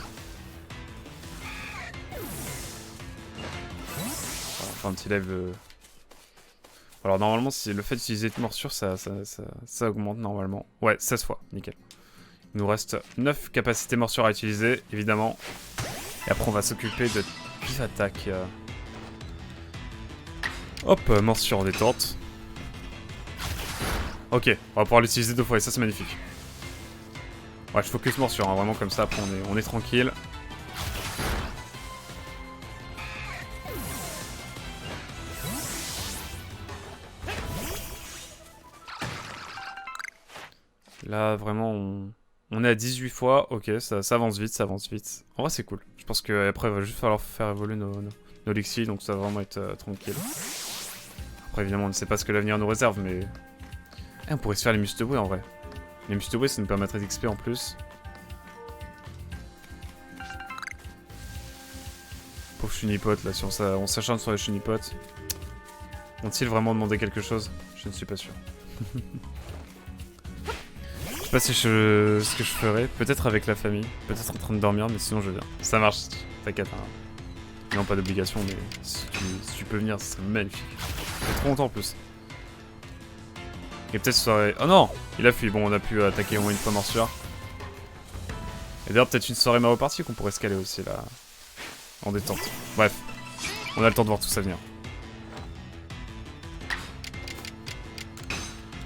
Enfin, un petit live. Alors normalement, si le fait d'utiliser de morsure, ça augmente normalement. Ouais, 16 fois, nickel. Il nous reste 9 capacités morsure à utiliser, évidemment. Et après, on va s'occuper de pif attaque. Hop, morsure en détente. Ok, on va pouvoir l'utiliser 2 fois et ça c'est magnifique. Ouais, je focus morsure, hein, vraiment comme ça, après on est tranquille. Là, vraiment, on est à 18 fois. Ok, ça avance vite, ça avance vite. En vrai, c'est cool. Je pense qu'après, il va juste falloir faire évoluer nos Elixirs, donc ça va vraiment être tranquille. Après, évidemment, on ne sait pas ce que l'avenir nous réserve, mais... on pourrait se faire les Mustaway en vrai. Les Mustaway, ça nous permettrait d'XP en plus. Pauvre Chunipote, là, si on s'acharne sur les Chunipotes. Ont-ils vraiment demandé quelque chose? Je ne suis pas sûr. Je sais pas si ce que je ferais. Peut-être avec la famille. Peut-être en train de dormir, mais sinon je viens. Ça marche, t'inquiète. Hein. Non, pas d'obligation, mais si tu peux venir, ce serait magnifique. Ça fait trop longtemps en plus. Et peut-être ce soirée... Oh non! Il a fui. Bon, on a pu attaquer au moins une fois morsure. Et d'ailleurs, peut-être une soirée Mario Party qu'on pourrait se caler aussi, là. En détente. Bref. On a le temps de voir tout ça venir.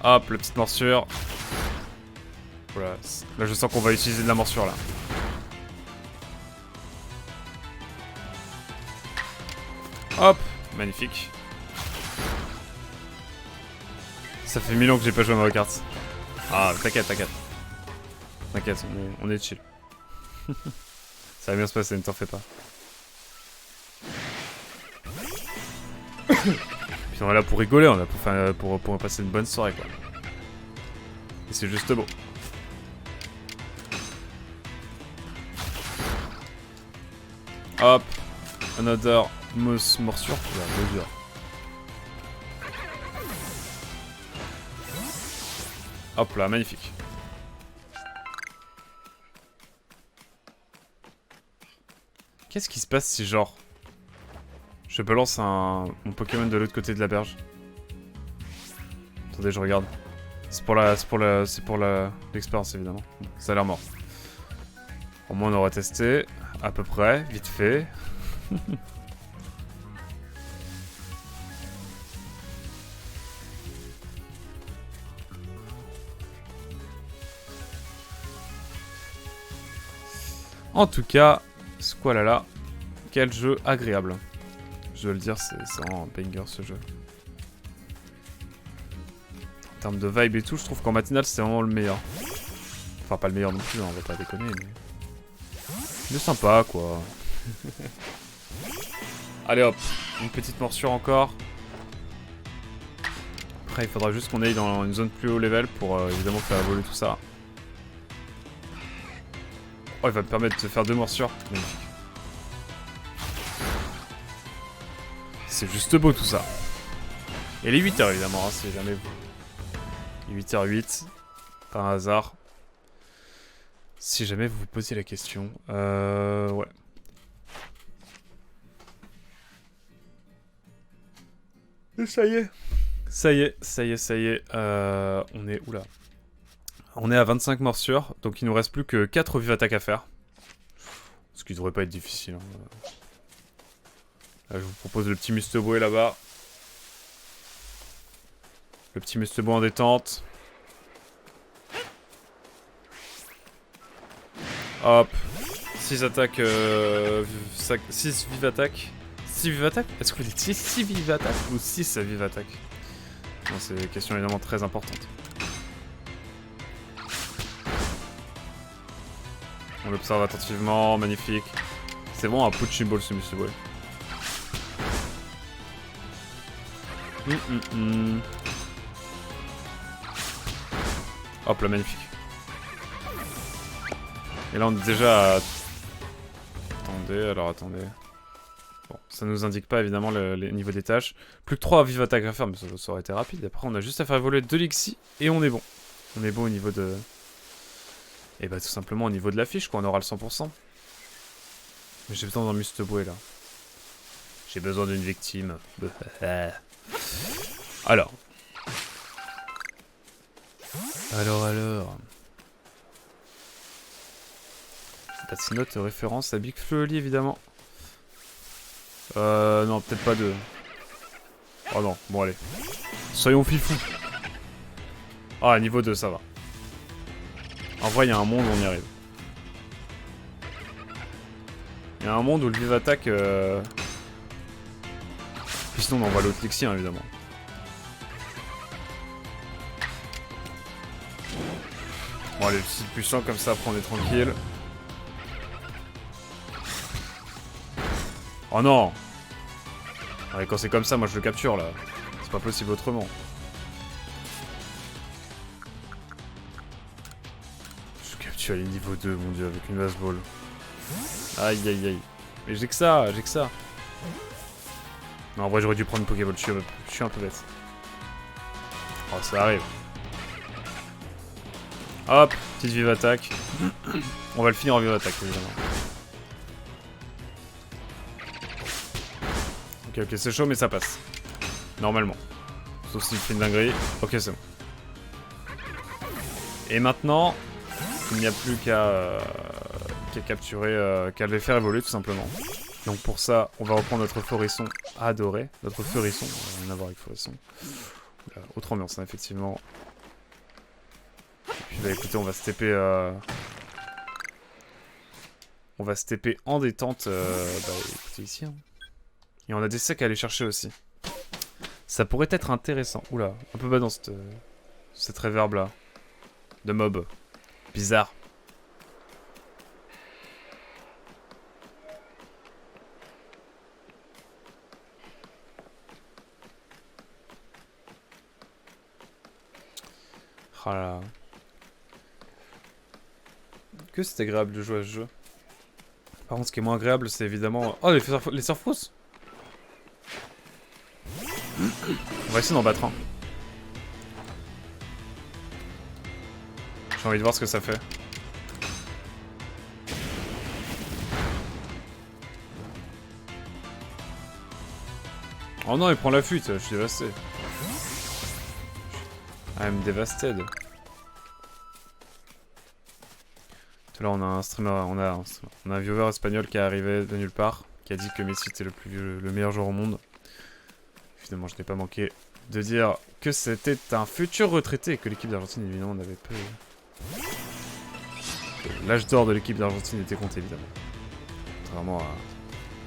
Hop, la petite morsure. Voilà. Là, je sens qu'on va utiliser de la morsure, là. Hop! Magnifique. Ça fait 1000 ans que j'ai pas joué à Mario Kart. Ah, t'inquiète, t'inquiète. T'inquiète, on est chill. Ça va bien se passer, ne t'en fais pas. Puis on est là pour rigoler, on est là pour passer une bonne soirée, quoi. Et c'est juste beau. Hop. Another morsure. Voilà, hop là, magnifique. Qu'est-ce qui se passe si genre... Je balance mon Pokémon de l'autre côté de la berge? Attendez, je regarde. C'est pour l'expérience évidemment. Bon, ça a l'air mort. Au moins on aura testé, à peu près, vite fait. En tout cas, Squalala, quel jeu agréable. Je dois le dire, c'est vraiment un banger ce jeu. En termes de vibe et tout, je trouve qu'en matinale c'est vraiment le meilleur. Enfin pas le meilleur non plus, hein, on va pas déconner, mais sympa quoi. Allez hop, une petite morsure encore. Après il faudra juste qu'on aille dans une zone plus haut level pour évidemment faire évoluer tout ça. Oh, il va me permettre de faire 2 morsures. Magnifique. C'est juste beau tout ça. Et les 8h évidemment, hein, si jamais vous... 8h08, par hasard. Si jamais vous vous posez la question. Ouais. Et ça y est. Ça y est. On est... Oula. On est à 25 morsures, donc il nous reste plus que 4 vives attaques à faire. Ce qui devrait pas être difficile. Hein. Là, je vous propose le petit Musteboé là-bas. Le petit Musteboé en détente. Hop. 6 attaques... 6 vives attaques. 6 vives attaques? Est-ce que vous dites 6 vives attaques ou 6 vives attaques? Non, c'est une question évidemment très importante. On l'observe attentivement, magnifique. C'est vraiment un punching ball ce Musteboé. Hop là, magnifique. Et là on est déjà à... Attendez. Bon, ça nous indique pas évidemment les niveaux des tâches. Plus que 3 vives attaques à faire, mais ça aurait été rapide. Après on a juste à faire évoluer 2 Lixie et on est bon. On est bon au niveau de... Et bah tout simplement au niveau de la fiche quoi, on aura le 100%. Mais j'ai besoin d'un Musteboé là. J'ai besoin d'une victime. Alors. That's note référence à Big Fleury évidemment. Non, peut-être pas deux. Oh non, bon allez. Soyons fifous. Ah, niveau 2, ça va. En vrai, il y a un monde où on y arrive. Il y a un monde où le vive attaque... Puis sinon, on envoie l'autre Lixie, hein, évidemment. Bon, allez, c'est puissant comme ça, après on est tranquille. Oh non! Allez, quand c'est comme ça, moi je le capture, là. C'est pas possible autrement. Je capture les niveau 2, mon dieu, avec une baseball. Aïe, aïe, aïe. Mais j'ai que ça. Non, en vrai, j'aurais dû prendre une Pokéball, je suis un peu bête. Oh, ça arrive. Hop, petite vive attaque. On va le finir en vive attaque, évidemment. Ok, c'est chaud, mais ça passe. Normalement. Sauf s'il fait une dinguerie. Ok, c'est bon. Et maintenant, il n'y a plus qu'à capturer, qu'à les faire évoluer, tout simplement. Donc pour ça, on va reprendre notre Florisson adoré. Notre Florisson, rien à voir avec Florisson. Autre ambiance, hein, effectivement. Et puis bah écoutez, on va se TP en détente. Bah écoutez ici. Hein. Et on a des sacs à aller chercher aussi. Ça pourrait être intéressant. Oula, un peu bas dans cette reverb là. De mob. Bizarre. Oh là là. Que c'est agréable de jouer à ce jeu. Par contre, ce qui est moins agréable, c'est évidemment... Oh, les surfrousses. On va essayer d'en battre un. J'ai envie de voir ce que ça fait. Oh non, il prend la fuite, je suis dévasté. I'm devastated. Là, on a un streamer, on a un viewer espagnol qui est arrivé de nulle part, qui a dit que Messi était le meilleur joueur au monde. Finalement, je n'ai pas manqué de dire que c'était un futur retraité et que l'équipe d'Argentine, évidemment, n'avait peu... L'âge d'or de l'équipe d'Argentine était compté, évidemment. Contrairement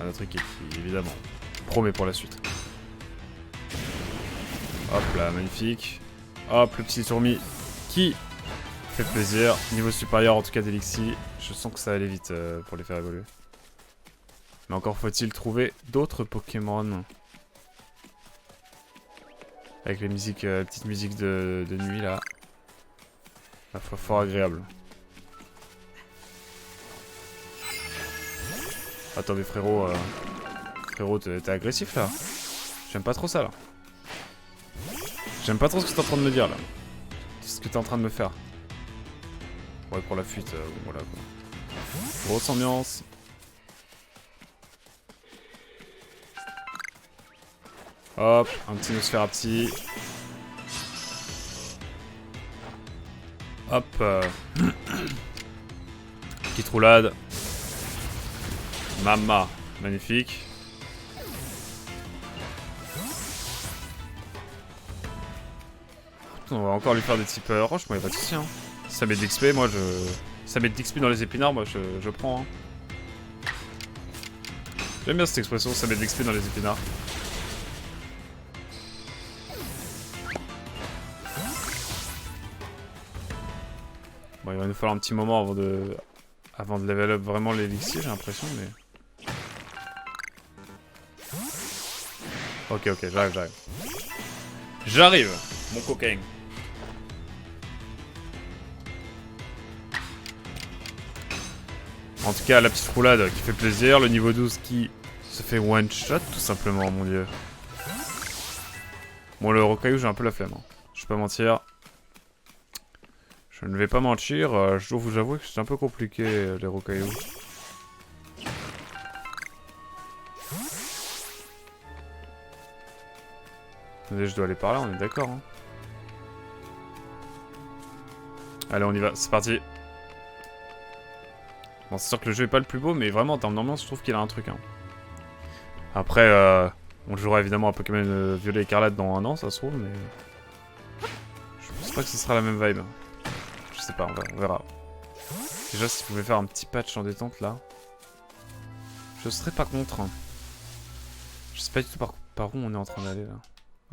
à notre équipe, qui, évidemment, promet pour la suite. Hop là, magnifique. Hop, le petit tourmi qui fait plaisir. Niveau supérieur, en tout cas d'Elixir. Je sens que ça allait vite pour les faire évoluer. Mais encore faut-il trouver d'autres Pokémon. Avec les musiques, petites musiques de nuit là. La fois fort agréable. Attends mais frérot, frérot t'es agressif là. J'aime pas trop ça là. J'aime pas trop ce que t'es en train de me dire là. Ce que t'es en train de me faire. Ouais pour la fuite, voilà quoi. Grosse ambiance. Hop, un petit Nosferapti. Hop. Petite roulade. Mama. Magnifique. On va encore lui faire des types roche, moi y'a pas de soucis. Hein. Ça met de l'XP, moi je... Ça met de l'XP dans les épinards, moi je prends. Hein. J'aime bien cette expression, ça met de l'XP dans les épinards. Bon, il va nous falloir un petit moment avant de level up vraiment l'élixir, j'ai l'impression, mais... Ok, j'arrive. J'arrive, mon cocaine. En tout cas, la petite roulade qui fait plaisir, le niveau 12 qui se fait one shot tout simplement, mon dieu. Bon, le rocaillou, j'ai un peu la flemme, hein. Je vais pas mentir. Je ne vais pas mentir, je dois vous avouer que c'est un peu compliqué, les rocailloux. Attendez, je dois aller par là, on est d'accord. Hein. Allez, on y va, c'est parti. Bon, c'est sûr que le jeu est pas le plus beau, mais vraiment en termes d'ambiance, je trouve qu'il a un truc. Hein. Après, on jouera évidemment à Pokémon Violet Écarlate dans un an, ça se trouve, mais... Je pense pas que ce sera la même vibe. Je sais pas, on verra. Déjà, si vous pouvez faire un petit patch en détente, là... Je serais pas contre. Hein. Je sais pas du tout par où on est en train d'aller, là.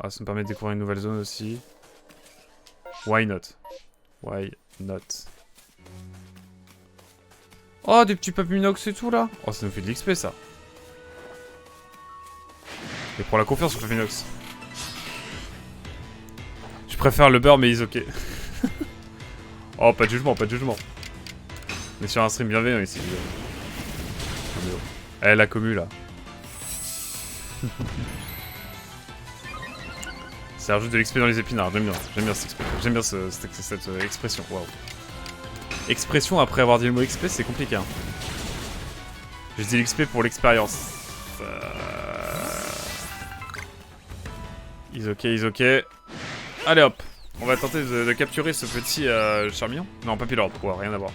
Ah, ça me permet de découvrir une nouvelle zone aussi. Why not? Why not? Oh, des petits papinox et tout, là. Oh, ça nous fait de l'XP, ça. Et pour la confiance sur Papinox. Je préfère le beurre, mais is ok. Oh, pas de jugement, pas de jugement. On est sur un stream bienveillant ici. Eh, la commu, là. Ça rajoute de l'XP dans les épinards, j'aime bien cette expression, waouh. Expression après avoir dit le mot XP, c'est compliqué. Hein. Je dis l'XP pour l'expérience. Is ok. Allez hop, on va tenter de capturer ce petit Charmillon. Non, Papillard, ouais, rien à voir.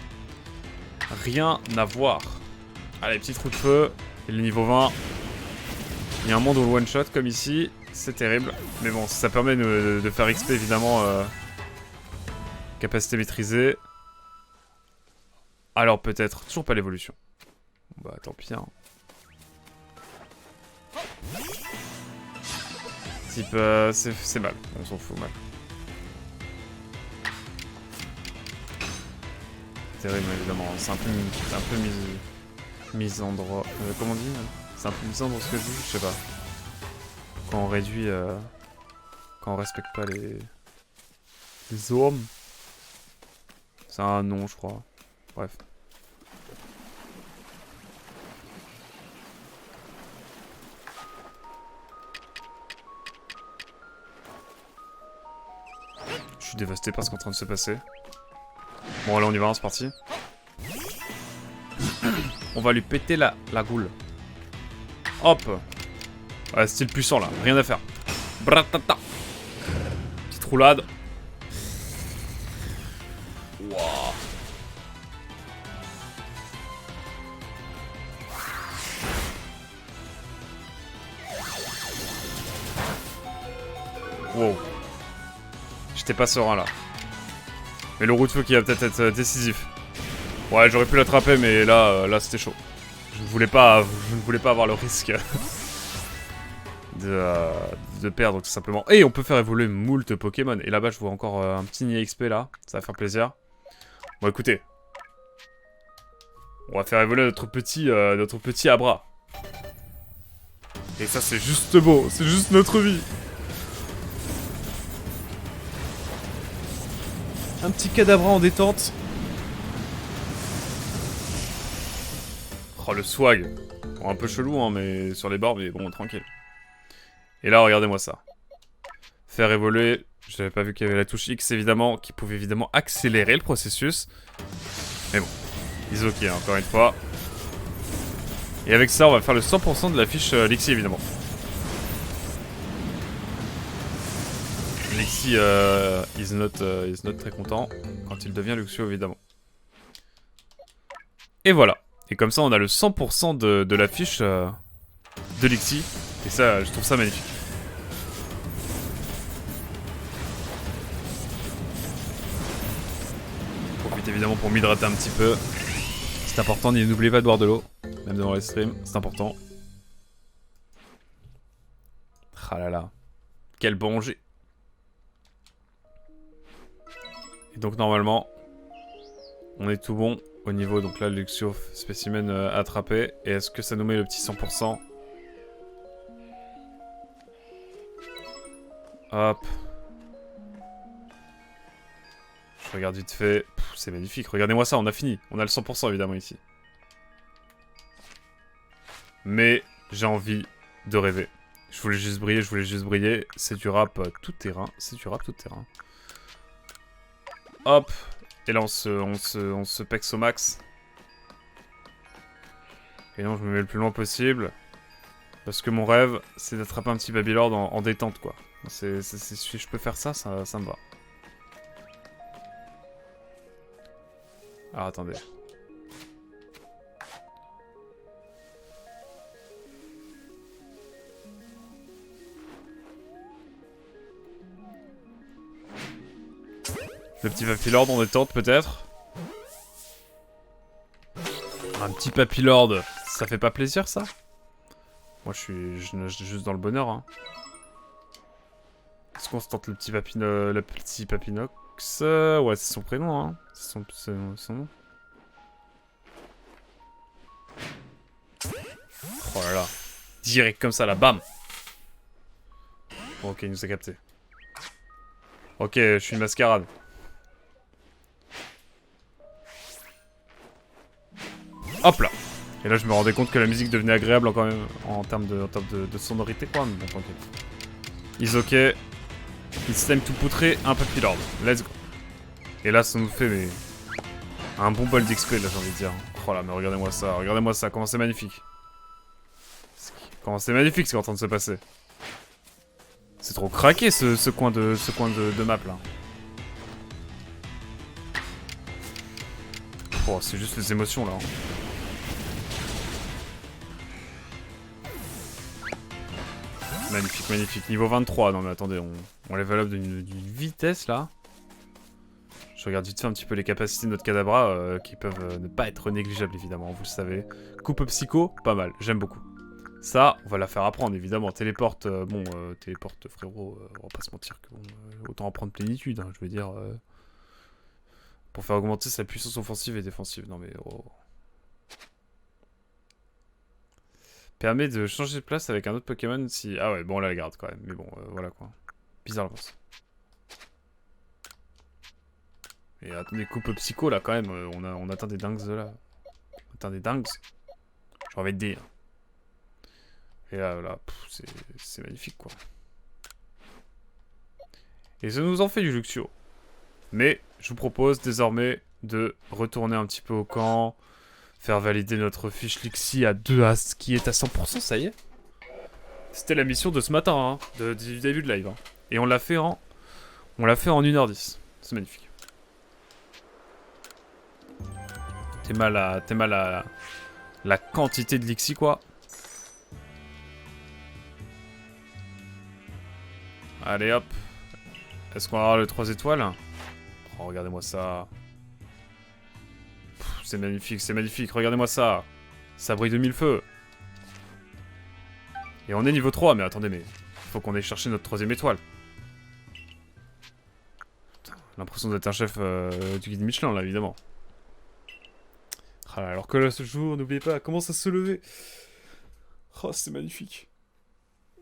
Rien à voir. Allez, petit trou de feu, il est niveau 20. Il y a un monde où le one shot comme ici. C'est terrible, mais bon, ça permet de faire XP évidemment. Capacité maîtrisée. Alors peut-être, toujours pas l'évolution. Bah tant pis hein. Type, c'est mal, on s'en fout mal. Terrible évidemment, c'est un peu misandre... comment on dit c'est un peu misandre ce que je dis, je sais pas. Quand on réduit... quand on respecte pas les hommes. C'est un nom, je crois. Bref. Je suis dévasté par ce qui est en train de se passer. Bon, allez, on y va, c'est parti. On va lui péter la goule. Hop. Ouais, style puissant là, rien à faire. Bratata. Petite roulade. Wouah. Wow. J'étais pas serein là. Mais le roue de feu qui va peut-être être décisif. Ouais, j'aurais pu l'attraper, mais là, là c'était chaud. Je ne voulais pas avoir le risque de perdre tout simplement. Et on peut faire évoluer moult Pokémon. Et là-bas, je vois encore un petit nid XP là. Ça va faire plaisir. Bon, écoutez. On va faire évoluer notre petit Abra. Et ça, c'est juste beau. C'est juste notre vie. Un petit Kadabra en détente. Oh, le swag. Bon, un peu chelou, hein, mais sur les bords, mais bon, tranquille. Et là, regardez-moi ça. Faire évoluer. J'avais pas vu qu'il y avait la touche X, évidemment, qui pouvait évidemment accélérer le processus. Mais bon. Isoki, hein, encore une fois. Et avec ça, on va faire le 100% de la fiche Lexi, évidemment. Lexi is not très content quand il devient Luxio, évidemment. Et voilà. Et comme ça, on a le 100% de la fiche de Lexi. Et ça, je trouve ça magnifique. Profite évidemment pour m'hydrater un petit peu. C'est important, n'oubliez pas de boire de l'eau. Même dans les streams, c'est important. Ah là là. Quel bon jet. Et donc normalement, on est tout bon au niveau, donc là, Luxio spécimen attrapé. Et est-ce que ça nous met le petit 100%? Hop. Je regarde vite fait. C'est magnifique. Regardez-moi ça, on a fini. On a le 100% évidemment ici. Mais j'ai envie de rêver. Je voulais juste briller, C'est du rap tout terrain. C'est du rap tout terrain. Hop. Et là, on se pexe au max. Et non, je me mets le plus loin possible. Parce que mon rêve, c'est d'attraper un petit Babylord en détente, quoi. Si je peux faire ça, ça me va. Alors, attendez. Le petit Papillord en détente, peut-être. Un petit Papillord, ça fait pas plaisir, ça? Moi, je nage juste dans le bonheur, hein. Est-ce qu'on se tente le petit Papinox? Ouais, c'est son prénom, hein. C'est son nom. Oh là là. Direct comme ça, là, bam. Bon, ok, il nous a capté. Ok, je suis une mascarade. Hop là. Et là, je me rendais compte que la musique devenait agréable quand même en termes de sonorité, quoi. Mais bon, tranquille. Isoké. It's time to poutrer un Papillord. Let's go. Et là, ça nous fait un bon bol d'XP, là, j'ai envie de dire. Oh là, mais regardez-moi ça, comment c'est magnifique. Comment c'est magnifique ce qui est en train de se passer. C'est trop craqué ce coin de map là. Oh, c'est juste les émotions là. Magnifique, magnifique. Niveau 23, non mais attendez, on level up d'une vitesse là. Je regarde vite fait un petit peu les capacités de notre Kadabra qui peuvent ne pas être négligeables évidemment, vous le savez. Coupe psycho, pas mal, j'aime beaucoup. Ça, on va la faire apprendre évidemment. Téléporte, téléporte frérot, on va pas se mentir que bon, autant en prendre plénitude, hein, je veux dire. Pour faire augmenter sa puissance offensive et défensive. Non mais oh. Permet de changer de place avec un autre Pokémon si... Ah ouais, bon, on la garde quand même. Mais bon, voilà quoi. Bizarre l'avance. Et attendez, coupe psycho là quand même. On atteint des dingues là. On atteint des dingues. J'ai envie de dire. Et là, voilà, c'est magnifique quoi. Et ça nous en fait du Luxio. Mais je vous propose désormais de retourner un petit peu au camp. Faire valider notre fiche Lexi à 2 As qui est à 100%, ça y est. C'était la mission de ce matin, hein, du début de live. Hein. Et on l'a fait en 1h10. C'est magnifique. T'es mal à la quantité de Lixi, quoi. Allez, hop. Est-ce qu'on va avoir le 3 étoiles? Oh, regardez-moi ça. C'est magnifique, regardez-moi ça. Ça brille de mille feux. Et on est niveau 3, mais attendez, mais... Faut qu'on aille chercher notre 3ème étoile. L'impression d'être un chef du guide Michelin, là, évidemment. Ah, alors que là, ce jour, n'oubliez pas, commence à se lever. Oh, c'est magnifique.